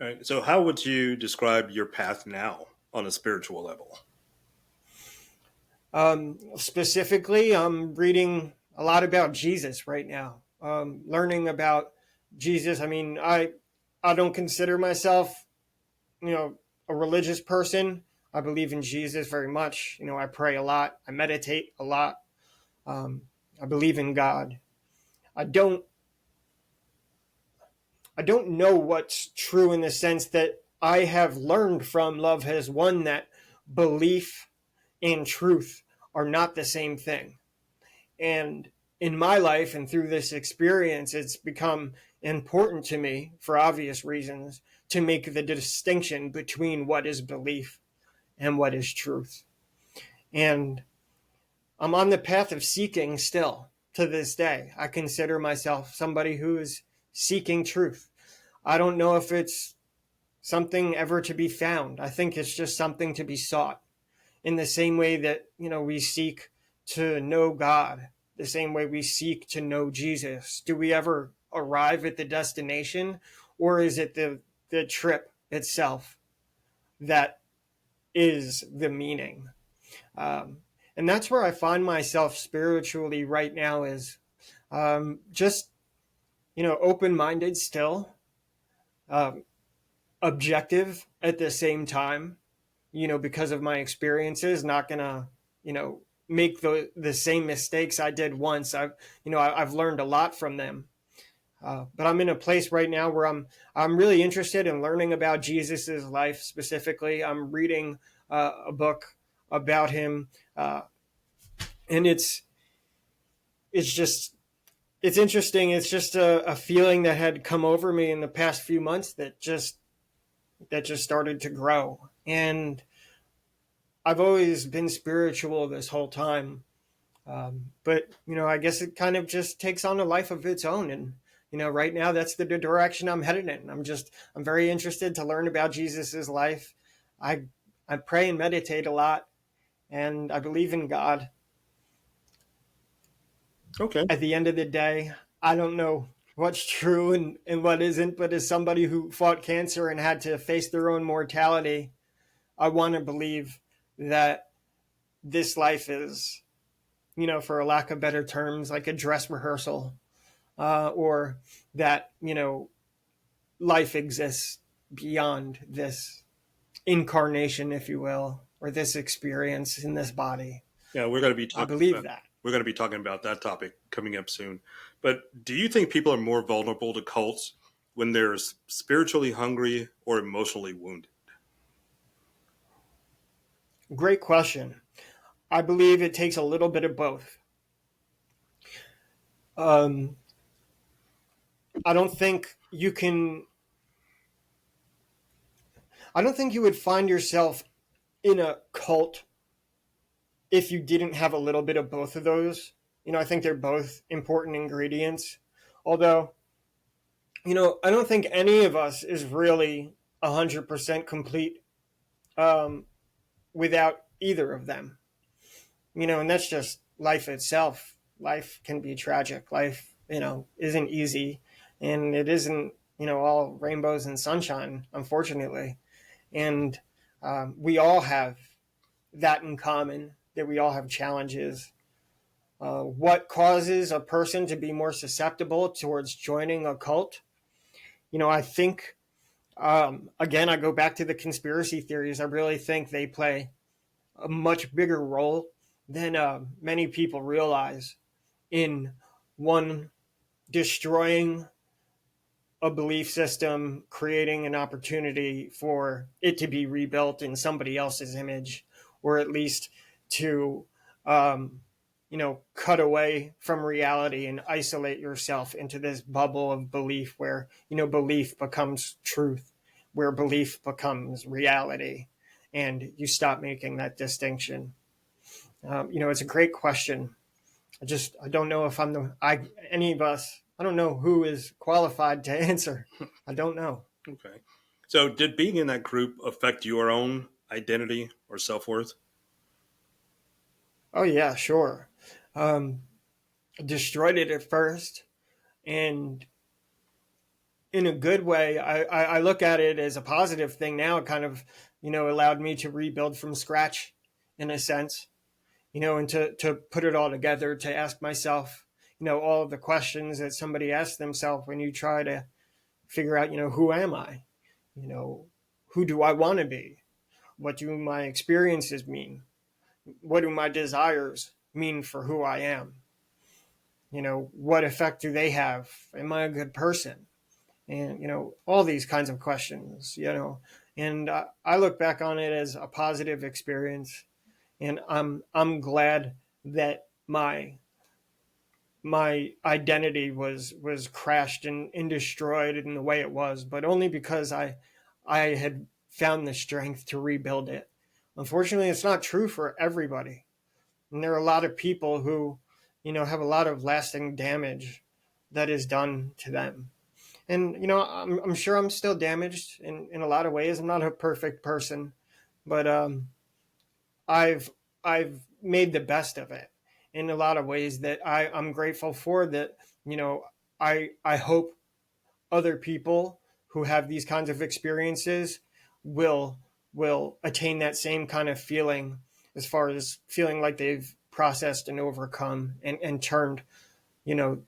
[SPEAKER 1] All right. So, how would you describe your path now on a spiritual level?
[SPEAKER 2] Specifically, I'm reading a lot about Jesus right now, learning about Jesus. I mean, I don't consider myself, a religious person. I believe in Jesus very much. I pray a lot. I meditate a lot. I believe in God. I don't know what's true in the sense that I have learned from Love Has Won that belief and truth are not the same thing. And in my life and through this experience, it's become important to me, for obvious reasons, to make the distinction between what is belief and what is truth. And I'm on the path of seeking still to this day. I consider myself somebody who is seeking truth. I don't know if it's something ever to be found. I think it's just something to be sought in the same way that, we seek to know God, the same way we seek to know Jesus. Do we ever arrive at the destination, or is it the trip itself that is the meaning? And that's where I find myself spiritually right now, is just, open-minded still, objective at the same time, because of my experiences, not gonna, make the same mistakes I did once. I've learned a lot from them. But I'm in a place right now where I'm really interested in learning about Jesus's life specifically. I'm reading a book about him, and it's interesting. It's just a feeling that had come over me in the past few months that just started to grow. And I've always been spiritual this whole time. But, I guess it kind of just takes on a life of its own. And, right now that's the direction I'm headed in. I'm very interested to learn about Jesus's life. I pray and meditate a lot, and I believe in God.
[SPEAKER 1] Okay.
[SPEAKER 2] At the end of the day, I don't know what's true and what isn't, but as somebody who fought cancer and had to face their own mortality, I want to believe that this life is, for a lack of better terms, like a dress rehearsal, or that, life exists beyond this incarnation, if you will. or this experience in this body.
[SPEAKER 1] Yeah, we're going to be
[SPEAKER 2] I
[SPEAKER 1] talking
[SPEAKER 2] believe
[SPEAKER 1] about
[SPEAKER 2] that.
[SPEAKER 1] we're going to be talking about that topic coming up soon. But do you think people are more vulnerable to cults when they're spiritually hungry or emotionally wounded?
[SPEAKER 2] Great question. I believe it takes a little bit of both. Um, I don't think you can. I don't think you would find yourself in a cult if you didn't have a little bit of both of those. I think they're both important ingredients. Although, I don't think any of us is really 100% complete um, without either of them. And that's just life itself. Life can be tragic. Life, isn't easy, and it isn't, all rainbows and sunshine, unfortunately. And we all have that in common, that we all have challenges. What causes a person to be more susceptible towards joining a cult? I think, again, I go back to the conspiracy theories. I really think they play a much bigger role than many people realize in one, destroying a belief system, creating an opportunity for it to be rebuilt in somebody else's image, or at least to, cut away from reality and isolate yourself into this bubble of belief where, belief becomes truth, where belief becomes reality, and you stop making that distinction. It's a great question. I don't know if any of us. I don't know who is qualified to answer. I don't know.
[SPEAKER 1] Okay. So, did being in that group affect your own identity or self worth?
[SPEAKER 2] Oh yeah, sure. Um, Destroyed it at first, and in a good way. I look at it as a positive thing now. It kind of allowed me to rebuild from scratch, in a sense. And to put it all together, to ask myself, all of the questions that somebody asks themselves when you try to figure out, who am I? Who do I want to be? What do my experiences mean? What do my desires mean for who I am? What effect do they have? Am I a good person? And, all these kinds of questions, and I look back on it as a positive experience. And I'm glad that my identity was crashed and destroyed in the way it was, but only because I had found the strength to rebuild it. Unfortunately, it's not true for everybody, and there are a lot of people who have a lot of lasting damage that is done to them. And I'm sure I'm still damaged in a lot of ways. I'm not a perfect person, but I've I've made the best of it in a lot of ways that I'm grateful for. That I hope other people who have these kinds of experiences will attain that same kind of feeling, as far as feeling like they've processed and overcome and turned you know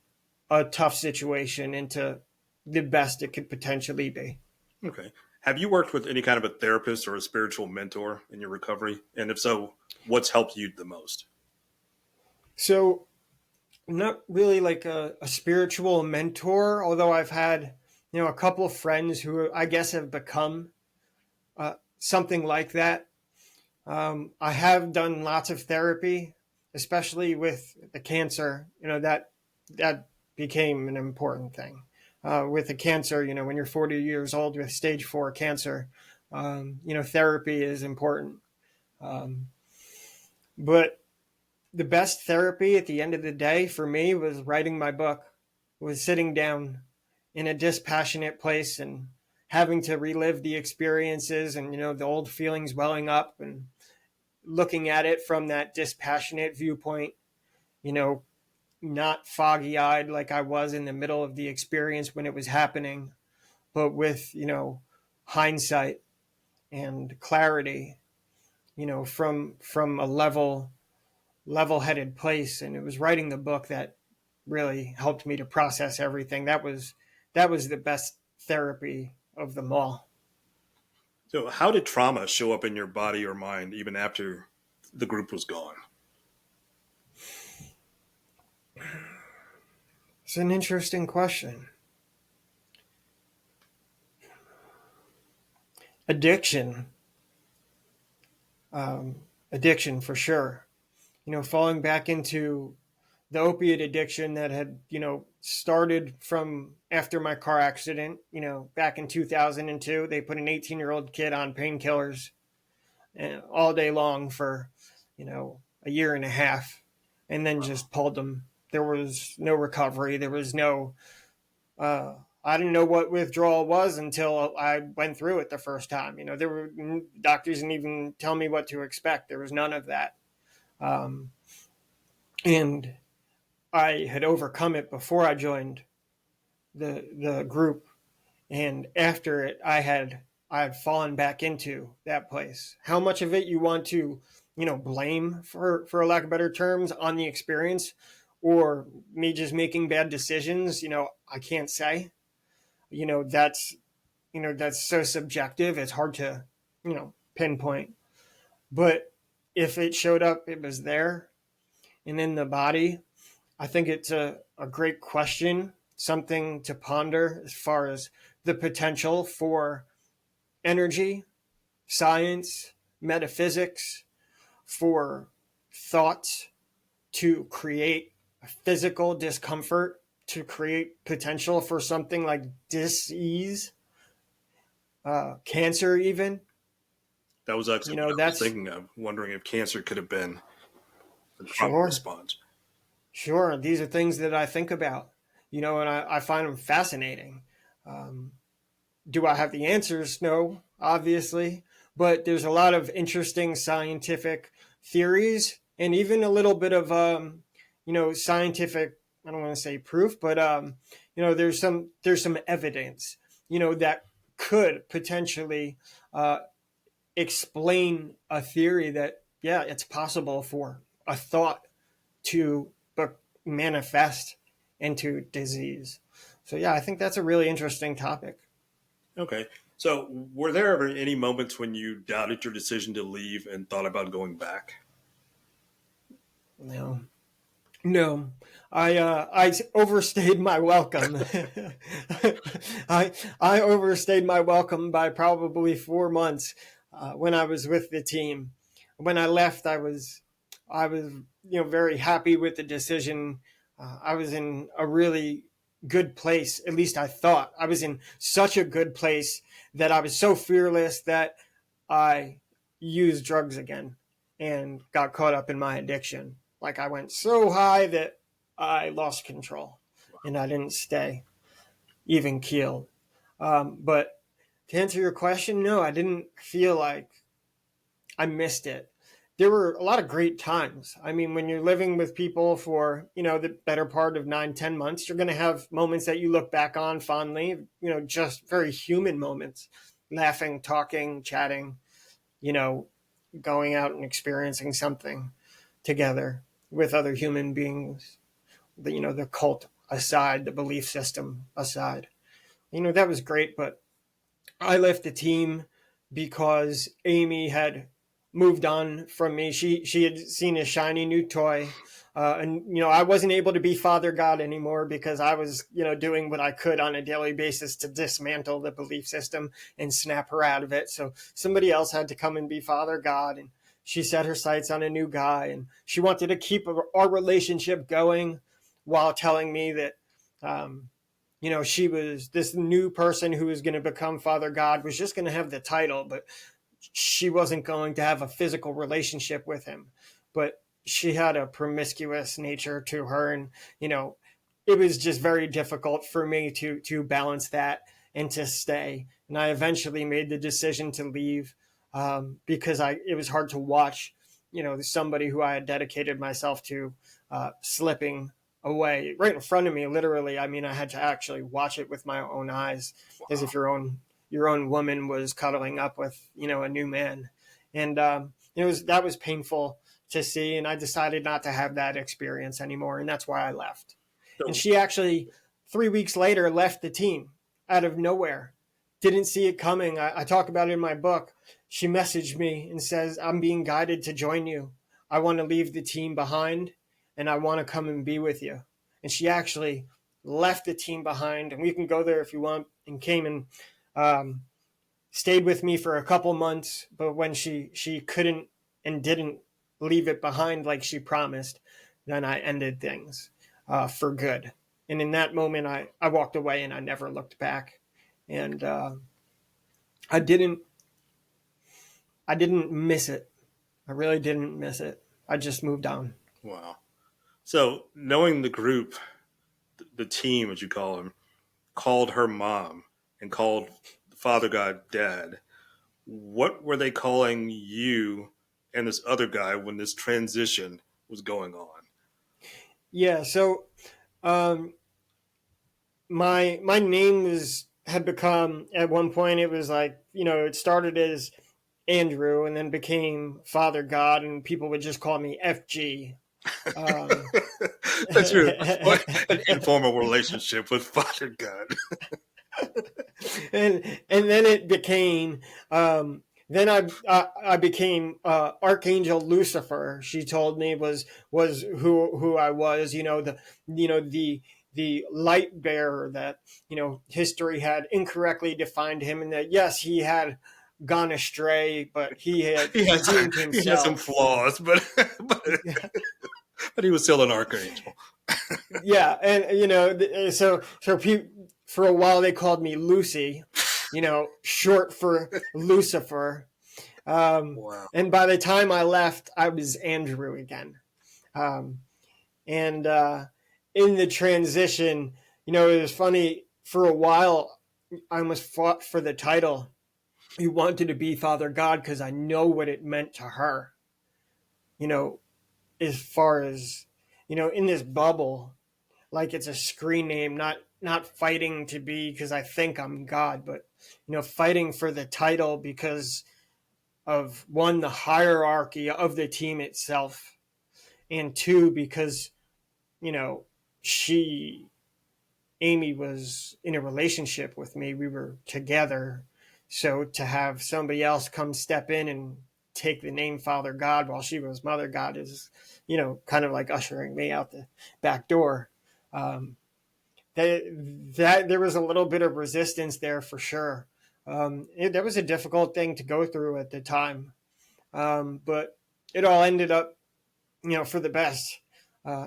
[SPEAKER 2] a tough situation into the best it could potentially be.
[SPEAKER 1] Okay. Have you worked with any kind of a therapist or a spiritual mentor in your recovery? And if so, what's helped you the most?
[SPEAKER 2] So, not really like a spiritual mentor, although I've had a couple of friends who I guess have become something like that. I have done lots of therapy, especially with the cancer. That became an important thing. With the cancer, when you're 40 years old with stage 4 cancer, therapy is important. Um, but the best therapy at the end of the day for me was writing my book, was sitting down in a dispassionate place and having to relive the experiences and the old feelings welling up, and looking at it from that dispassionate viewpoint, you know not foggy eyed like I was in the middle of the experience when it was happening, but with hindsight and clarity, from a level-headed place. And it was writing the book that really helped me to process everything. That was the best therapy of them all.
[SPEAKER 1] So, how did trauma show up in your body or mind even after the group was gone?
[SPEAKER 2] It's an interesting question. Addiction. Um, Addiction for sure. Falling back into the opiate addiction that had, started from after my car accident, back in 2002. They put an 18-year-old kid on painkillers all day long for, a year and a half, and then just pulled them. There was no recovery. There was no, I didn't know what withdrawal was until I went through it the first time. There were doctors didn't even tell me what to expect. There was none of that. Um, and I had overcome it before I joined the group, and after it, I had fallen back into that place. How much of it you want to, blame for lack of better terms on the experience, or me just making bad decisions? I can't say. That's that's so subjective. It's hard to pinpoint. But if it showed up, it was there, and in the body. I think it's a great question, something to ponder as far as the potential for energy, science, metaphysics, for thoughts to create a physical discomfort, to create potential for something like dis-ease, cancer even.
[SPEAKER 1] That was actually what I was
[SPEAKER 2] That's
[SPEAKER 1] thinking of, wondering if cancer could have been a trauma
[SPEAKER 2] sure.
[SPEAKER 1] response.
[SPEAKER 2] Sure, these are things that I think about, and I find them fascinating. Um, do I have the answers? No, obviously, but there's a lot of interesting scientific theories and even a little bit of, scientific. I don't want to say proof, but there's some evidence, that could potentially explain a theory that yeah, it's possible for a thought to manifest into disease. So yeah, I think that's a really interesting topic.
[SPEAKER 1] Okay. So, were there ever any moments when you doubted your decision to leave and thought about going back?
[SPEAKER 2] No, no, I overstayed my welcome. I overstayed my welcome by probably 4 months when I was with the team. When I left, I was very happy with the decision. I was in a really good place. At least I thought I was in such a good place that I was so fearless that I used drugs again and got caught up in my addiction. Like I went so high that I lost control and I didn't stay even keeled. But to answer your question, no, I didn't feel like I missed it. There were a lot of great times. I mean, when you're living with people for, the better part of 9, 10 months, you're going to have moments that you look back on fondly, just very human moments, laughing, talking, chatting, you know, going out and experiencing something together with other human beings, the cult aside, the belief system aside. That was great, but I left the team because Amy had moved on from me. She had seen a shiny new toy, and I wasn't able to be Father God anymore because I was doing what I could on a daily basis to dismantle the belief system and snap her out of it. So somebody else had to come and be Father God, and she set her sights on a new guy, and she wanted to keep our relationship going while telling me that. She was this new person who was going to become Father God was just going to have the title, but she wasn't going to have a physical relationship with him. But she had a promiscuous nature to her. And, it was just very difficult for me to balance that and to stay. And I eventually made the decision to leave because it was hard to watch, somebody who I had dedicated myself to slipping away right in front of me, literally. I mean, I had to actually watch it with my own eyes, as if your own woman was cuddling up with a new man, and that was painful to see. And I decided not to have that experience anymore, and that's why I left. And
[SPEAKER 1] So,
[SPEAKER 2] she actually 3 weeks later left the team out of nowhere, didn't see it coming. I talk about it in my book. She messaged me and says, I'm being guided to join you. I want to leave the team behind and I want to come and be with you. And she actually left the team behind, and we can go there if you want, and came and stayed with me for a couple months. But when she couldn't and didn't leave it behind like she promised, then I ended things for good. And in that moment, I walked away and I never looked back. And I didn't miss it. I really didn't miss it. I just moved on.
[SPEAKER 1] Wow. So knowing the group, the team, as you call them, called her mom and called Father God Dad, what were they calling you and this other guy when this transition was going on?
[SPEAKER 2] Yeah. So my name had become, at one point, it was like, it started as Andrew and then became Father God, and people would just call me FG.
[SPEAKER 1] That's your an informal relationship with Father God.
[SPEAKER 2] and then it became then I became Archangel Lucifer. She told me was who I was. The light bearer that history had incorrectly defined him, and that yes, he had gone astray, but he had redeemed himself.
[SPEAKER 1] He had some flaws, but but he was still an archangel.
[SPEAKER 2] Yeah, and so for a while they called me Lucy, short for Lucifer.
[SPEAKER 1] Wow.
[SPEAKER 2] And by the time I left, I was Andrew again. And in the transition, it was funny. For a while, I almost fought for the title. I wanted to be Father God because I know what it meant to her. As far as, in this bubble, like it's a screen name, not fighting to be because I think I'm God, but fighting for the title because of, one, the hierarchy of the team itself, and two, because Amy was in a relationship with me. We were together, so to have somebody else come step in and take the name Father God while she was Mother God is kind of like ushering me out the back door. That there was a little bit of resistance there for sure. That was a difficult thing to go through at the time, but it all ended up, for the best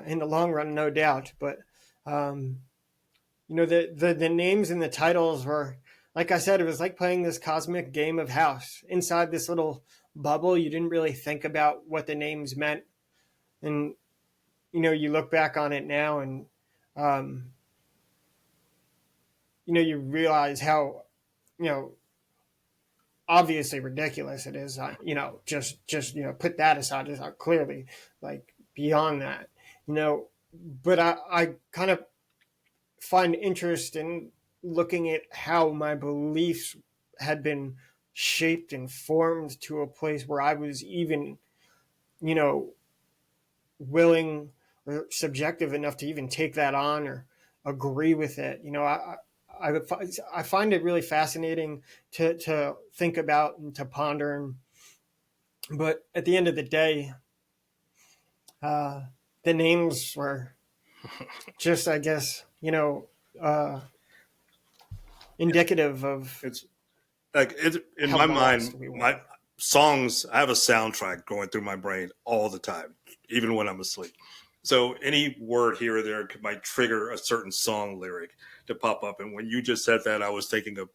[SPEAKER 2] in the long run, no doubt. But the names and the titles were, like I said, it was like playing this cosmic game of house inside this little bubble. You didn't really think about what the names meant, and you look back on it now and you realize how, obviously ridiculous it is. Just put that aside. It's not clearly like beyond that, but I kind of find interest in looking at how my beliefs had been shaped and formed to a place where I was even, willing or subjective enough to even take that on or agree with it. I find it really fascinating to think about and to ponder. But at the end of the day, the names were just, I guess, indicative of.
[SPEAKER 1] It's like in my mind, my songs. I have a soundtrack going through my brain all the time, even when I'm asleep. So any word here or there might trigger a certain song lyric to pop up. And when you just said that, I was thinking of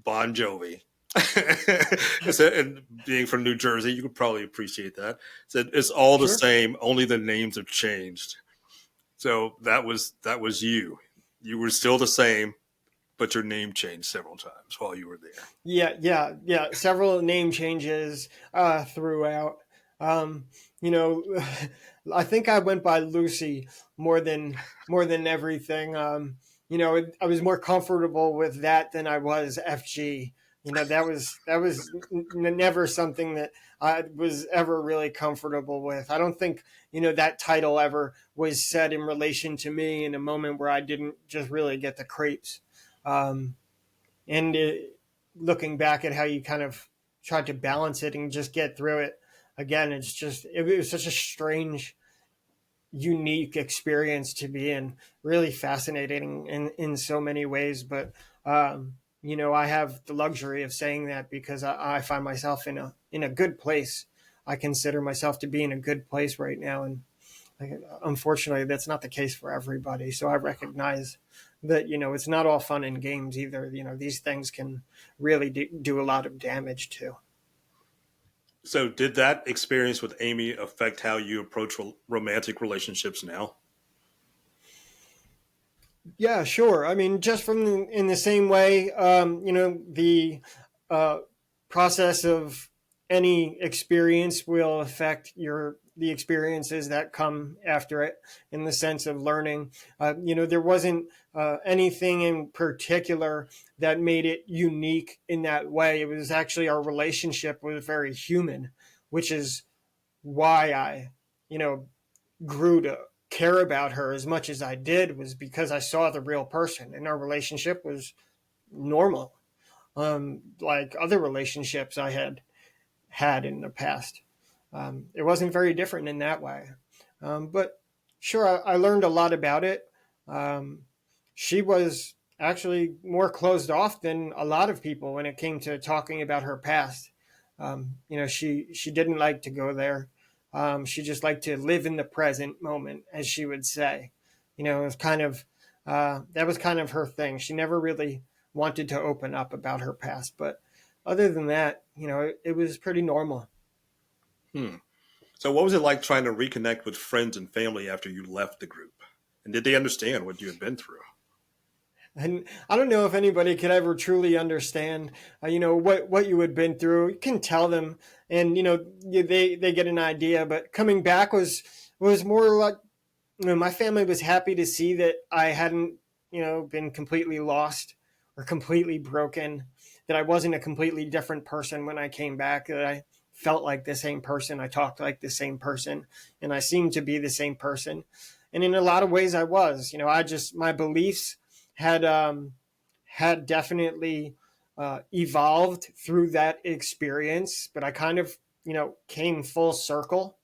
[SPEAKER 1] Bon Jovi. And being from New Jersey, you could probably appreciate that. It's all the same, only the names have changed. So that was you. You were still the same, but your name changed several times while you were there.
[SPEAKER 2] Yeah. Several name changes throughout. I think I went by Lucy more than everything. I was more comfortable with that than I was FG. That was never something that I was ever really comfortable with. I don't think, that title ever was said in relation to me in a moment where I didn't just really get the creeps. And looking back at how you kind of tried to balance it and just get through it. Again, it was such a strange, unique experience to be in, really fascinating in so many ways. But, I have the luxury of saying that because I find myself in a good place. I consider myself to be in a good place right now. And unfortunately, that's not the case for everybody. So I recognize that, it's not all fun and games either. These things can really do a lot of damage too.
[SPEAKER 1] So, did that experience with Amy affect how you approach romantic relationships now?
[SPEAKER 2] Yeah, sure. I mean, just in the same way, the uh, process of any experience will affect the experiences that come after it in the sense of learning. There wasn't anything in particular that made it unique in that way. It was actually our relationship was very human, which is why I, grew to care about her as much as I did was because I saw the real person and our relationship was normal, like other relationships I had in the past. It wasn't very different in that way. But sure, I learned a lot about it. Um, she was actually more closed off than a lot of people when it came to talking about her past. She didn't like to go there. She just liked to live in the present moment, as she would say. It was kind of that was kind of her thing. She never really wanted to open up about her past, but other than that, it was pretty normal.
[SPEAKER 1] Hmm. So, what was it like trying to reconnect with friends and family after you left the group? And did they understand what you had been through?
[SPEAKER 2] And I don't know if anybody could ever truly understand, what you had been through. You can tell them, and they get an idea. But coming back was more like, my family was happy to see that I hadn't, been completely lost or completely broken. That I wasn't a completely different person when I came back. That I felt like the same person. I talked like the same person, and I seemed to be the same person. And in a lot of ways, I was. My beliefs had definitely evolved through that experience, but I kind of came full circle.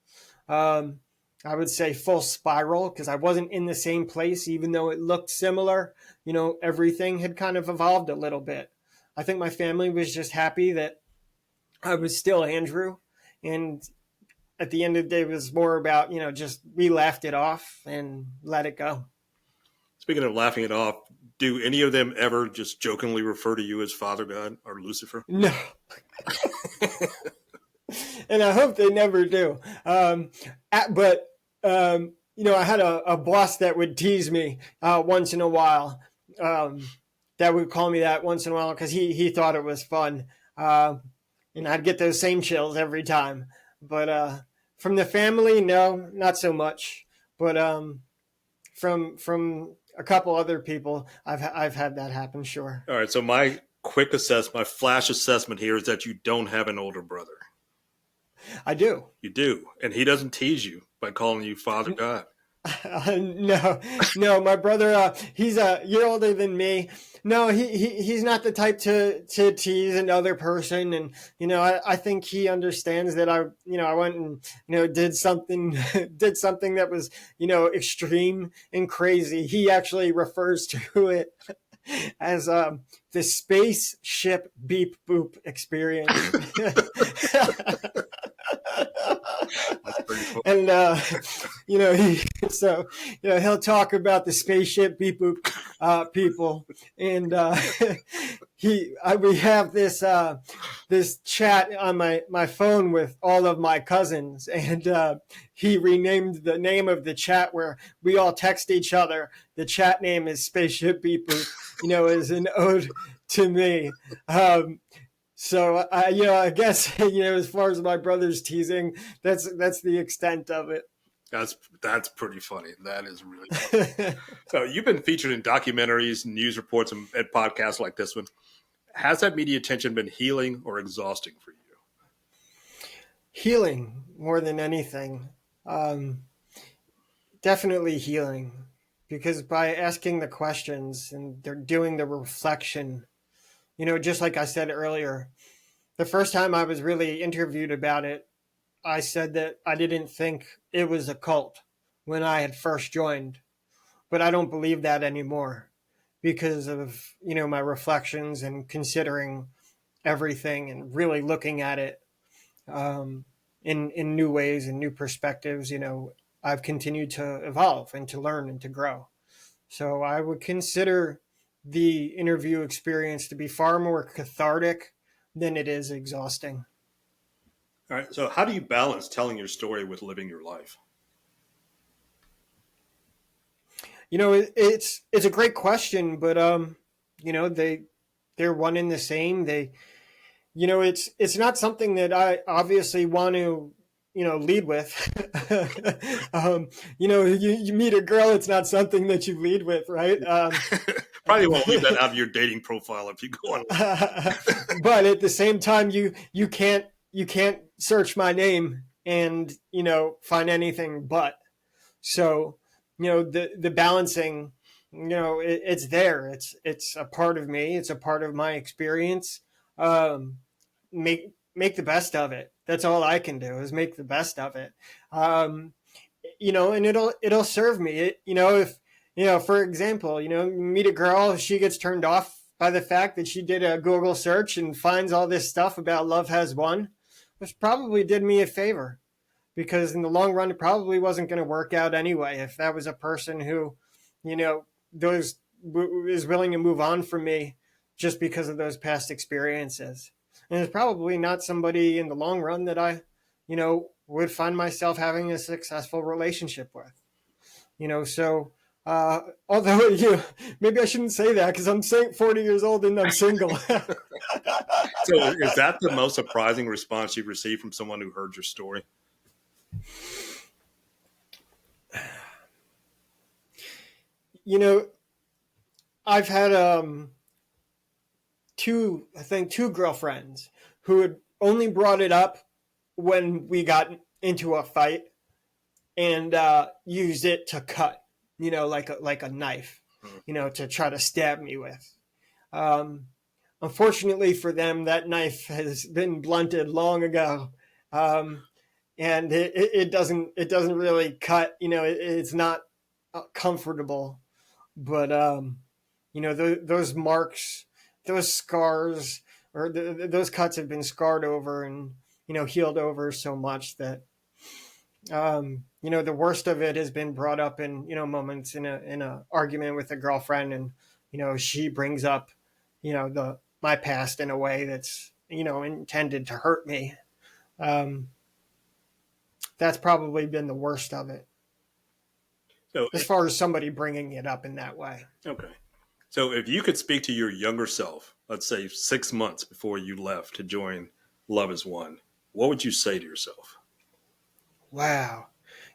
[SPEAKER 2] Um, I would say full spiral because I wasn't in the same place, even though it looked similar. Everything had kind of evolved a little bit. I think my family was just happy that I was still Andrew, and at the end of the day, it was more about just we laughed it off and let it go.
[SPEAKER 1] Speaking of laughing it off, do any of them ever just jokingly refer to you as Father God or Lucifer?
[SPEAKER 2] No, and I hope they never do. But I had a boss that would tease me once in a while. That would call me that once in a while because he thought it was fun, and I'd get those same chills every time. But from the family, no, not so much. But from a couple other people, I've had that happen. Sure,
[SPEAKER 1] All right, so my flash assessment here is that you don't have an older brother.
[SPEAKER 2] I do.
[SPEAKER 1] You do, and he doesn't tease you by calling you Father God.
[SPEAKER 2] No, my brother, he's a year older than me. No, he's not the type to tease another person. And, I think he understands that I went and, did something, did something that was, extreme and crazy. He actually refers to it as, the spaceship beep boop experience.
[SPEAKER 1] That's pretty cool.
[SPEAKER 2] And he'll talk about the spaceship beep boop people, and we have this chat on my phone with all of my cousins, and he renamed the name of the chat where we all text each other. The chat name is spaceship beep boop, as an ode to me. So I guess as far as my brother's teasing, that's the extent of it.
[SPEAKER 1] That's pretty funny. That is really funny. So you've been featured in documentaries, news reports, and podcasts like this one. Has that media attention been healing or exhausting for you?
[SPEAKER 2] Healing more than anything. Definitely healing, because by asking the questions and they're doing the reflection, just like I said earlier, the first time I was really interviewed about it, I said that I didn't think it was a cult when I had first joined, but I don't believe that anymore because of, my reflections and considering everything and really looking at it in new ways and new perspectives. I've continued to evolve and to learn and to grow. So I would consider the interview experience to be far more cathartic than it is exhausting.
[SPEAKER 1] All right. So, how do you balance telling your story with living your life?
[SPEAKER 2] It's a great question, but they're one and the same. It's not something that I obviously want to lead with. You meet a girl, it's not something that you lead with, right?
[SPEAKER 1] Probably won't leave that out of your dating profile if you go on.
[SPEAKER 2] But at the same time, you can't search my name and find anything but. So the balancing, it's there. It's a part of me. It's a part of my experience. Make the best of it. That's all I can do is make the best of it. And it'll serve me. If for example, meet a girl, she gets turned off by the fact that she did a Google search and finds all this stuff about love has won, which probably did me a favor, because in the long run, it probably wasn't going to work out anyway. If that was a person who, those is willing to move on from me just because of those past experiences. And it's probably not somebody in the long run that I, would find myself having a successful relationship with. So although maybe I shouldn't say that because I'm 40 years old and I'm single.
[SPEAKER 1] So is that the most surprising response you've received from someone who heard your story?
[SPEAKER 2] I've had two girlfriends who had only brought it up when we got into a fight and used it to cut, like a knife, to try to stab me with. Unfortunately for them, that knife has been blunted long ago. And it doesn't really cut, it's not comfortable, but those marks, those scars, or those cuts have been scarred over and healed over so much that the worst of it has been brought up in moments in a argument with a girlfriend, and she brings up my past in a way that's intended to hurt me. That's probably been the worst of it.
[SPEAKER 1] So,
[SPEAKER 2] as far as somebody bringing it up in that way.
[SPEAKER 1] Okay. So if you could speak to your younger self, let's say 6 months before you left to join Love Is One, what would you say to yourself?
[SPEAKER 2] Wow.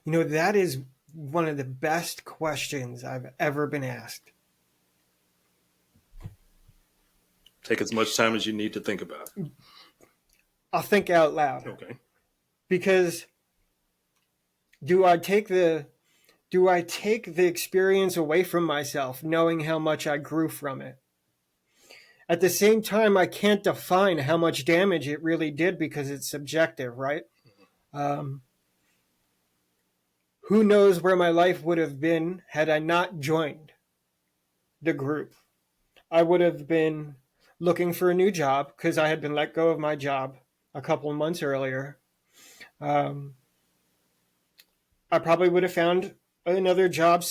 [SPEAKER 2] That is one of the best questions I've ever been asked.
[SPEAKER 1] Take as much time as you need to think about it.
[SPEAKER 2] I'll think out loud.
[SPEAKER 1] Okay.
[SPEAKER 2] Because do I take the experience away from myself, knowing how much I grew from it? At the same time, I can't define how much damage it really did because it's subjective, right? Who knows where my life would have been had I not joined the group? I would have been looking for a new job because I had been let go of my job a couple of months earlier. I probably would have found another job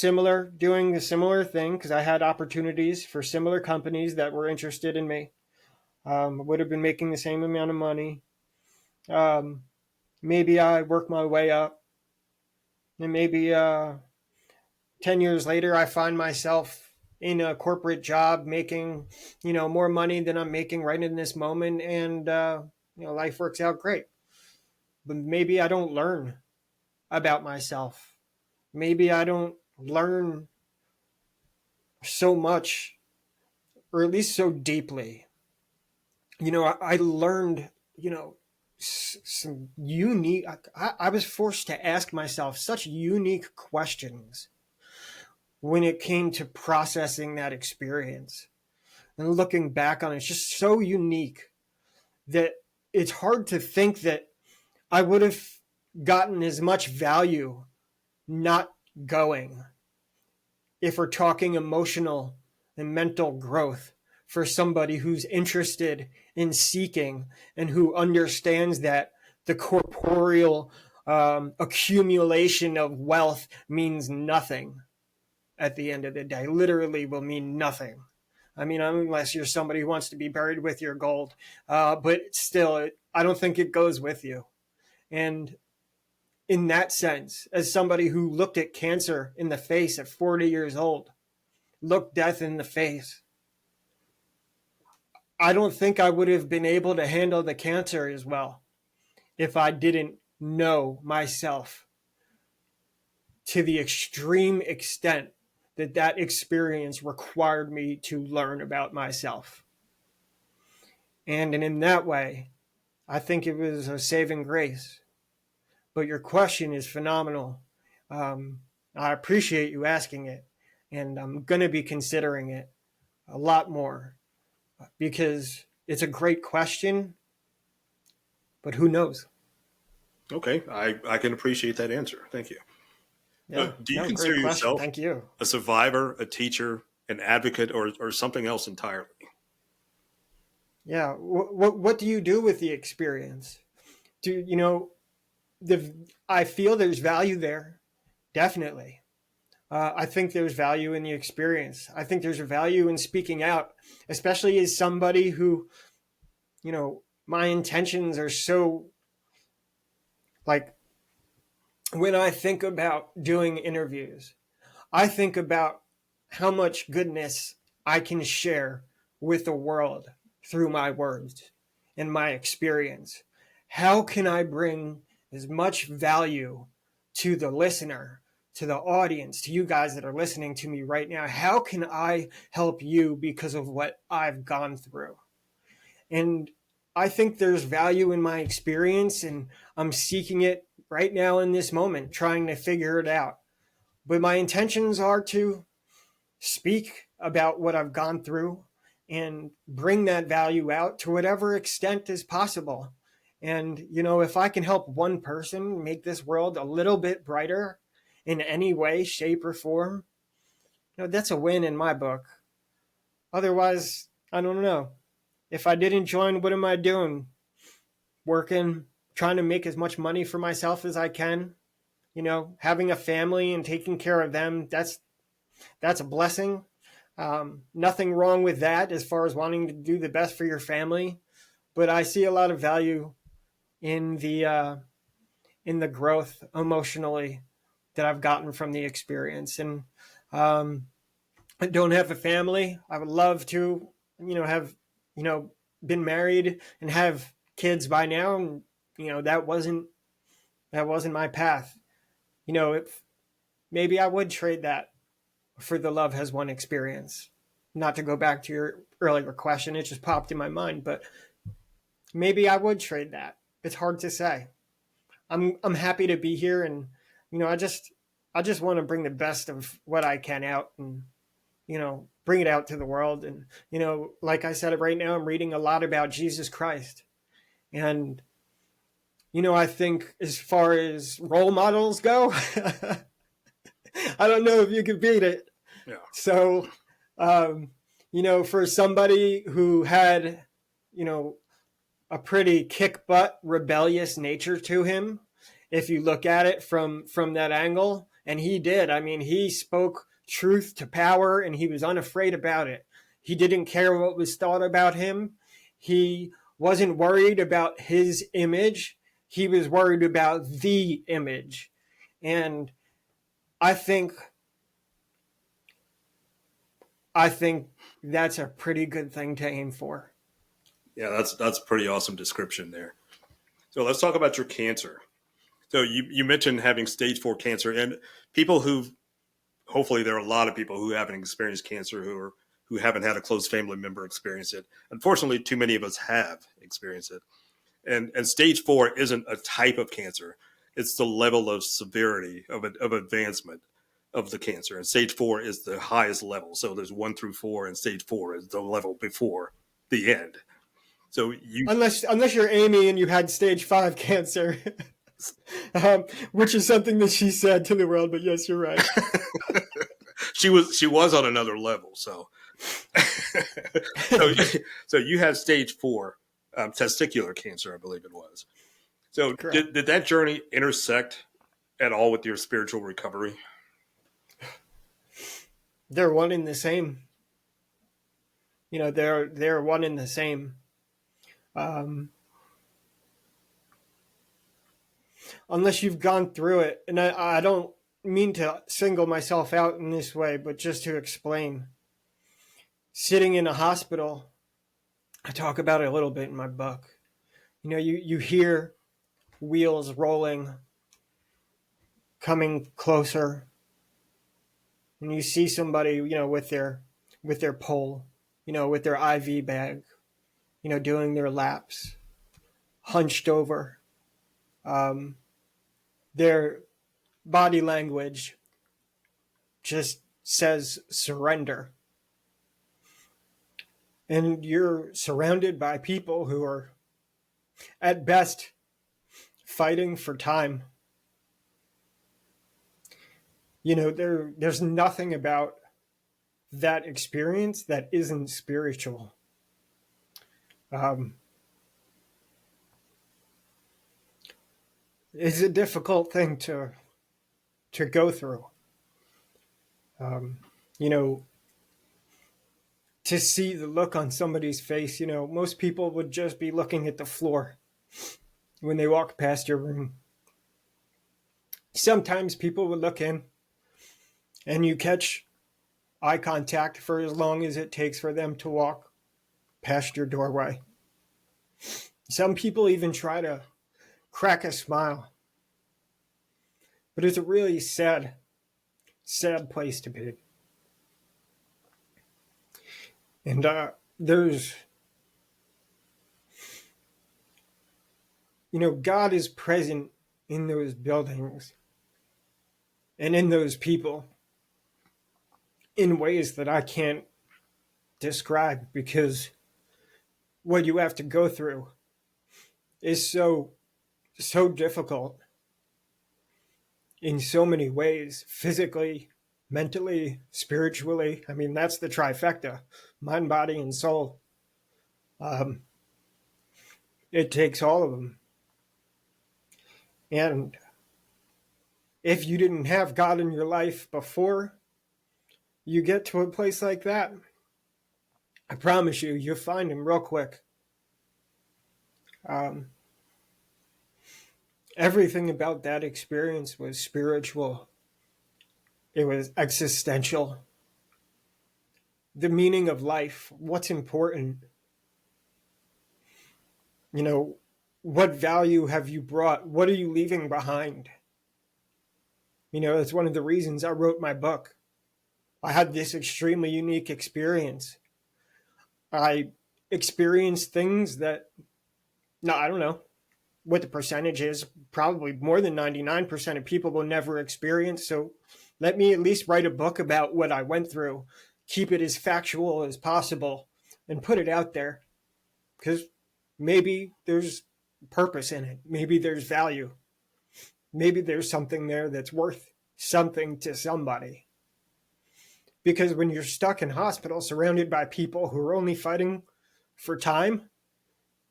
[SPEAKER 2] doing a similar thing because I had opportunities for similar companies that were interested in me. Would have been making the same amount of money. Maybe I work my way up. And maybe 10 years later, I find myself in a corporate job making, more money than I'm making right in this moment. And, life works out great. But maybe I don't learn about myself. Maybe I don't learn so much, or at least so deeply. I learned, some unique, I was forced to ask myself such unique questions when it came to processing that experience. and looking back on it, it's just so unique that it's hard to think that I would have gotten as much value not going if we're talking emotional and mental growth for somebody who's interested in seeking and who understands that the corporeal accumulation of wealth means nothing at the end of the day, literally will mean nothing. I mean, unless you're somebody who wants to be buried with your gold, but still, I don't think it goes with you. And in that sense, as somebody who looked at cancer in the face at 40 years old, looked death in the face, I don't think I would have been able to handle the cancer as well if I didn't know myself to the extreme extent that that experience required me to learn about myself. And in that way, I think it was a saving grace. But your question is phenomenal. I appreciate you asking it, and I'm going to be considering it a lot more because it's a great question, but who knows?
[SPEAKER 1] Okay, I can appreciate that answer. Thank you.
[SPEAKER 2] Yeah,
[SPEAKER 1] Do you
[SPEAKER 2] no,
[SPEAKER 1] consider
[SPEAKER 2] great question.
[SPEAKER 1] yourself
[SPEAKER 2] Thank you.
[SPEAKER 1] a survivor, a teacher, an advocate, or something else entirely?
[SPEAKER 2] Yeah, what do you do with the experience? Do you know I feel there's value there, definitely. I think there's value in the experience. I think there's a value in speaking out, especially as somebody who, my intentions are so, like, when I think about doing interviews, I think about how much goodness I can share with the world through my words and my experience. How can I bring as much value to the listener, to the audience, to you guys that are listening to me right now? How can I help you because of what I've gone through? And I think there's value in my experience, and I'm seeking it right now in this moment, trying to figure it out. But my intentions are to speak about what I've gone through and bring that value out to whatever extent is possible. And, if I can help one person make this world a little bit brighter in any way, shape, or form, that's a win in my book. Otherwise, I don't know. If I didn't join, what am I doing? Working, trying to make as much money for myself as I can, having a family and taking care of them. That's a blessing. Nothing wrong with that as far as wanting to do the best for your family. But I see a lot of value in the growth emotionally that I've gotten from the experience. And I don't have a family. I would love to, have, been married and have kids by now. And, that wasn't my path. If maybe I would trade that for the love has won experience. Not to go back to your earlier question, it just popped in my mind, but maybe I would trade that. It's hard to say. I'm happy to be here, and I just want to bring the best of what I can out, and bring it out to the world. And like I said, right now I'm reading a lot about Jesus Christ, and I think as far as role models go, I don't know if you could beat it.
[SPEAKER 1] Yeah.
[SPEAKER 2] So, for somebody who had, a pretty kick butt, rebellious nature to him, if you look at it from that angle, and he did. I mean, he spoke truth to power, and he was unafraid about it. He didn't care what was thought about him. He wasn't worried about his image. He was worried about the image. And I think that's a pretty good thing to aim for.
[SPEAKER 1] Yeah, that's a pretty awesome description there. So let's talk about your cancer. So you mentioned having stage 4 cancer, and people hopefully there are a lot of people who haven't experienced cancer who haven't had a close family member experience it. Unfortunately, too many of us have experienced it. And stage 4 isn't a type of cancer. It's the level of severity of advancement. of the cancer, and stage 4 is the highest level. So there's 1 through 4, and stage 4 is the level before the end. So
[SPEAKER 2] unless you're Amy and you had stage 5 cancer, which is something that she said to the world. But yes, you're right.
[SPEAKER 1] she was on another level. So so you had stage 4 testicular cancer, I believe it was. So did that journey intersect at all with your spiritual recovery?
[SPEAKER 2] They're one and the same. They're one and the same. Unless you've gone through it, and I don't mean to single myself out in this way, but just to explain. Sitting in a hospital, I talk about it a little bit in my book. You hear wheels rolling, coming closer, and you see somebody, with their pole, with their IV bag, doing their laps, hunched over. Their body language just says surrender. And you're surrounded by people who are, at best, fighting for time. There's nothing about that experience that isn't spiritual. It's a difficult thing to go through. To see the look on somebody's face, most people would just be looking at the floor when they walk past your room. Sometimes people would look in and you catch eye contact for as long as it takes for them to walk past your doorway. Some people even try to crack a smile. But it's a really sad place to be. And there's, God is present in those buildings and in those people in ways that I can't describe, because what you have to go through is so difficult in so many ways, physically, mentally, spiritually. I mean, that's the trifecta, mind, body, and soul. It takes all of them. And if you didn't have God in your life before you get to a place like that, I promise you'll find him real quick. Everything about that experience was spiritual. It was existential. The meaning of life, what's important. What value have you brought? What are you leaving behind? That's one of the reasons I wrote my book. I had this extremely unique experience. I experienced things that, I don't know what the percentage is. Probably more than 99% of people will never experience. So let me at least write a book about what I went through, keep it as factual as possible, and put it out there. Because maybe there's purpose in it. Maybe there's value. Maybe there's something there that's worth something to somebody. Because when you're stuck in hospital, surrounded by people who are only fighting for time,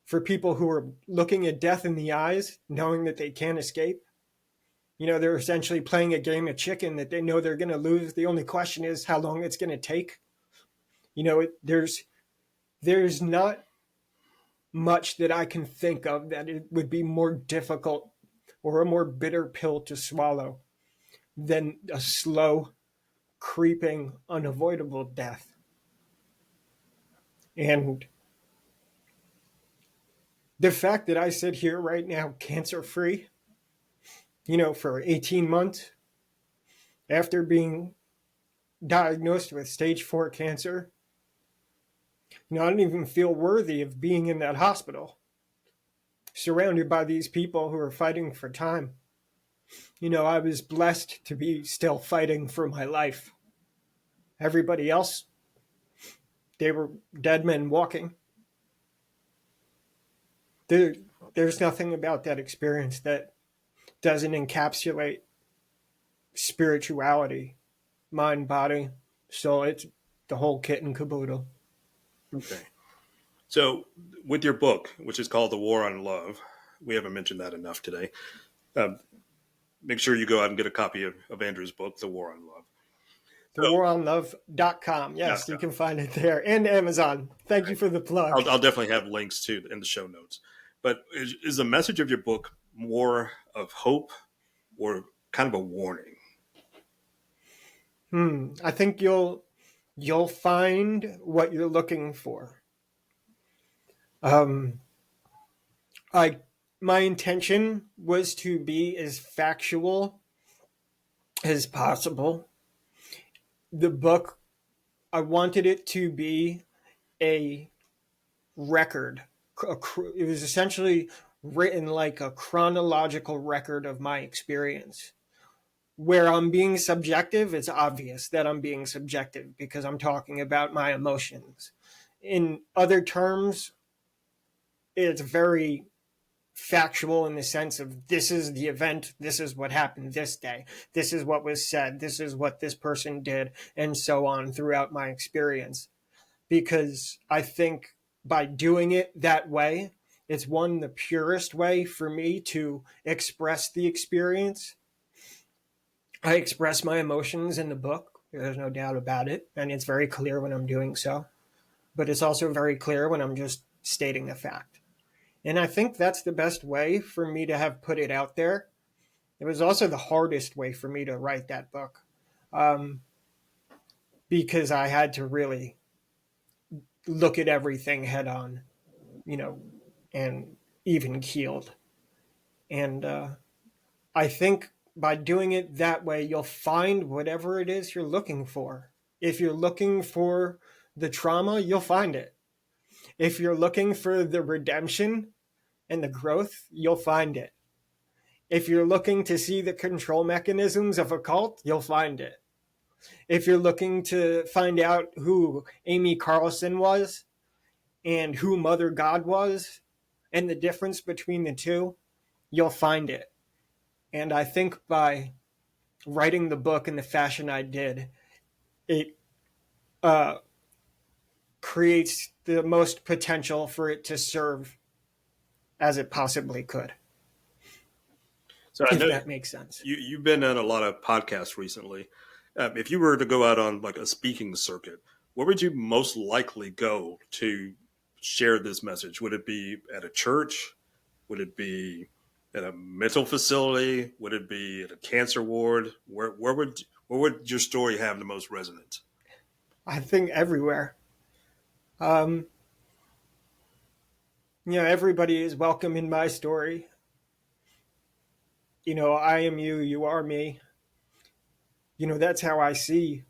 [SPEAKER 2] for people who are looking at death in the eyes, knowing that they can't escape, they're essentially playing a game of chicken that they know they're going to lose. The only question is how long it's going to take. There's not much that I can think of that it would be more difficult or a more bitter pill to swallow than a slow, creeping, unavoidable death. And the fact that I sit here right now cancer-free, for 18 months after being diagnosed with stage 4 cancer, I don't even feel worthy of being in that hospital, surrounded by these people who are fighting for time. I was blessed to be still fighting for my life. Everybody else, they were dead men walking. There, there's nothing about that experience that doesn't encapsulate spirituality, mind, body, soul. It's the whole kit and caboodle.
[SPEAKER 1] Okay. So, with your book, which is called The War on Love, we haven't mentioned that enough today. Um, Make sure you go out and get a copy of Andrew's book, The War on Love. So,
[SPEAKER 2] thewaronlove.com. Yes, you can find it there. And Amazon. Thank you for the plug.
[SPEAKER 1] I'll definitely have links to in the show notes. But is the message of your book more of hope or kind of a warning?
[SPEAKER 2] I think you'll find what you're looking for. I my intention was to be as factual as possible. The book, I wanted it to be a record. It was essentially written like a chronological record of my experience. Where I'm being subjective, it's obvious that I'm being subjective because I'm talking about my emotions. In other terms, it's very factual in the sense of this is the event, this is what happened this day, this is what was said, this is what this person did, and so on throughout my experience. Because I think by doing it that way, it's one, the purest way for me to express the experience. I express my emotions in the book. There's no doubt about it. And it's very clear when I'm doing so. But it's also very clear when I'm just stating the fact. And I think that's the best way for me to have put it out there. It was also the hardest way for me to write that book, because I had to really look at everything head on, and even keeled. And I think by doing it that way, you'll find whatever it is you're looking for. If you're looking for the trauma, you'll find it. If you're looking for the redemption and the growth, you'll find it. If you're looking to see the control mechanisms of a cult, you'll find it. If you're looking to find out who Amy Carlson was and who Mother God was and the difference between the two, you'll find it. And I think by writing the book in the fashion I did, it creates the most potential for it to serve as it possibly could.
[SPEAKER 1] So I
[SPEAKER 2] if
[SPEAKER 1] know
[SPEAKER 2] that makes sense.
[SPEAKER 1] you've been on a lot of podcasts recently. If you were to go out on like a speaking circuit, where would you most likely go to share this message? Would it be at a church? Would it be at a mental facility? Would it be at a cancer ward? Where would your story have the most resonance?
[SPEAKER 2] I think everywhere. Everybody is welcome in my story. I am you, you are me. That's how I see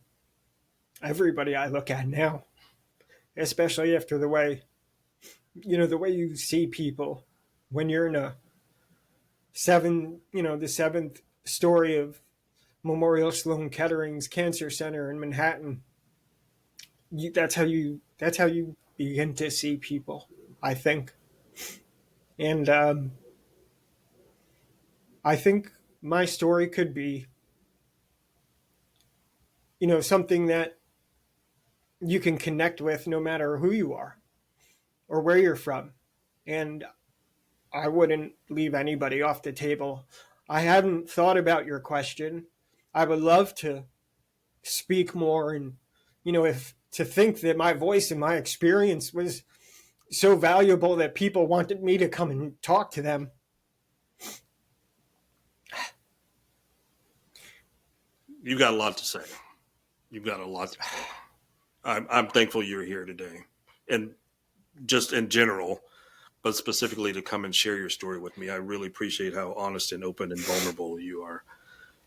[SPEAKER 2] everybody I look at now, especially after the way you see people when you're in the seventh story of Memorial Sloan Kettering's Cancer Center in Manhattan. That's how you begin to see people, I think. And I think my story could be, something that you can connect with no matter who you are or where you're from. And I wouldn't leave anybody off the table. I hadn't thought about your question. I would love to speak more and, if to think that my voice and my experience was so valuable that people wanted me to come and talk to them.
[SPEAKER 1] You've got a lot to say. You've got a lot to say. I'm thankful you're here today. And just in general, but specifically to come and share your story with me. I really appreciate how honest and open and vulnerable you are.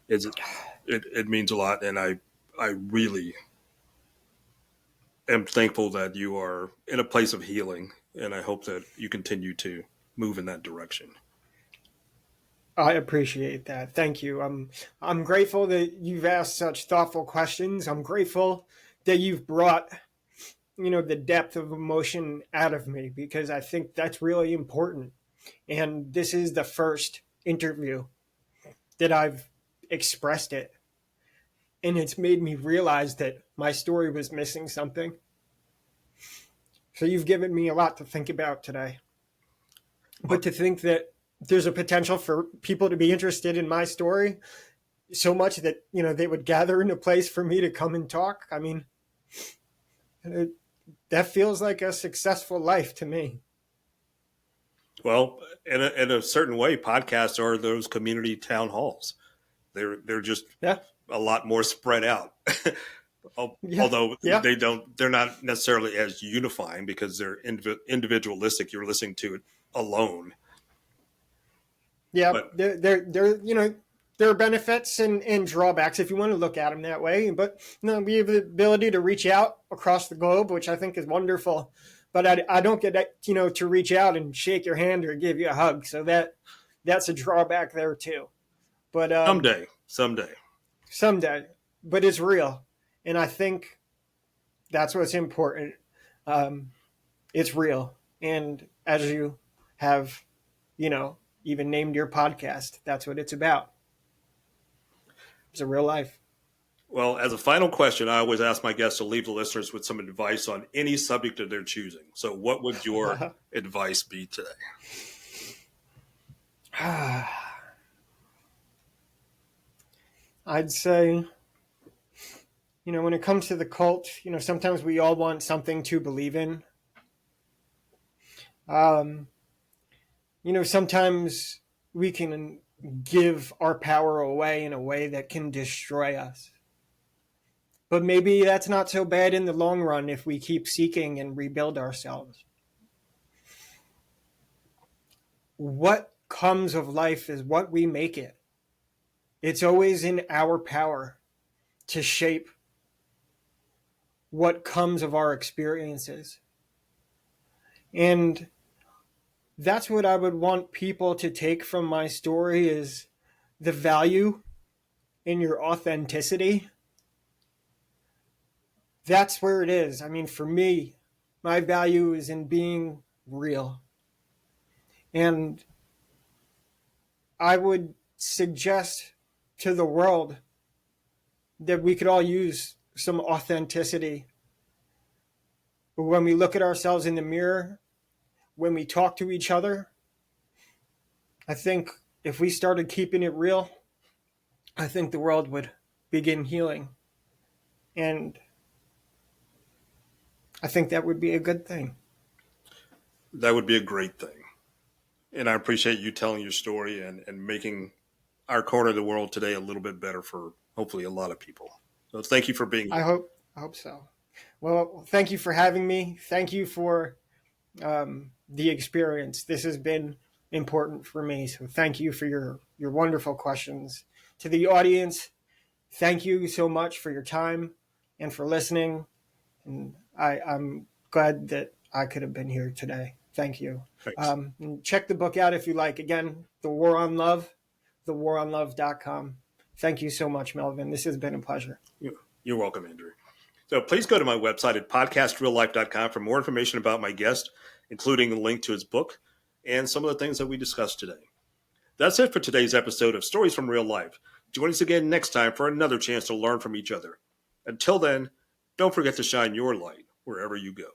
[SPEAKER 1] It means a lot, and I really am thankful that you are in a place of healing, and I hope that you continue to move in that direction.
[SPEAKER 2] I appreciate that. Thank you. I'm grateful that you've asked such thoughtful questions. I'm grateful that you've brought, the depth of emotion out of me, because I think that's really important. And this is the first interview that I've expressed it. And it's made me realize that my story was missing something. So you've given me a lot to think about today. But to think that there's a potential for people to be interested in my story so much that, they would gather in a place for me to come and talk. I mean, that feels like a successful life to me.
[SPEAKER 1] Well, in a certain way, podcasts are those community town halls. They're just a lot more spread out. Although they're not necessarily as unifying because they're individualistic. You're listening to it alone.
[SPEAKER 2] Yeah, but there are benefits and drawbacks if you want to look at them that way. But we have the ability to reach out across the globe, which I think is wonderful. But I don't get to reach out and shake your hand or give you a hug. So that's a drawback there too. But someday, but it's real, and I think that's what's important. It's real, and as you have, even named your podcast, that's what it's about. It's a real life.
[SPEAKER 1] Well, as a final question, I always ask my guests to leave the listeners with some advice on any subject of their choosing. So what would your advice be today?
[SPEAKER 2] I'd say, when it comes to the cult, sometimes we all want something to believe in. Sometimes we can give our power away in a way that can destroy us. But maybe that's not so bad in the long run if we keep seeking and rebuild ourselves. What comes of life is what we make it. It's always in our power to shape what comes of our experiences. And that's what I would want people to take from my story, is the value in your authenticity. That's where it is. I mean, for me, my value is in being real. And I would suggest to the world that we could all use some authenticity. But when we look at ourselves in the mirror, when we talk to each other, I think if we started keeping it real, I think the world would begin healing. And I think that would be a good thing.
[SPEAKER 1] That would be a great thing. And I appreciate you telling your story and making our corner of the world today a little bit better for hopefully a lot of people. So thank you for being here.
[SPEAKER 2] I hope so. Well, thank you for having me. Thank you for the experience. This has been important for me. So thank you for your wonderful questions. To the audience, thank you so much for your time and for listening. And I'm glad that I could have been here today. Thank you. And check the book out if you like. Again, The War on Love, thewaronlove.com. Thank you so much, Melvin. This has been a pleasure.
[SPEAKER 1] You're welcome, Andrew. So please go to my website at podcastreallife.com for more information about my guest, including a link to his book and some of the things that we discussed today. That's it for today's episode of Stories from Real Life. Join us again next time for another chance to learn from each other. Until then, don't forget to shine your light wherever you go.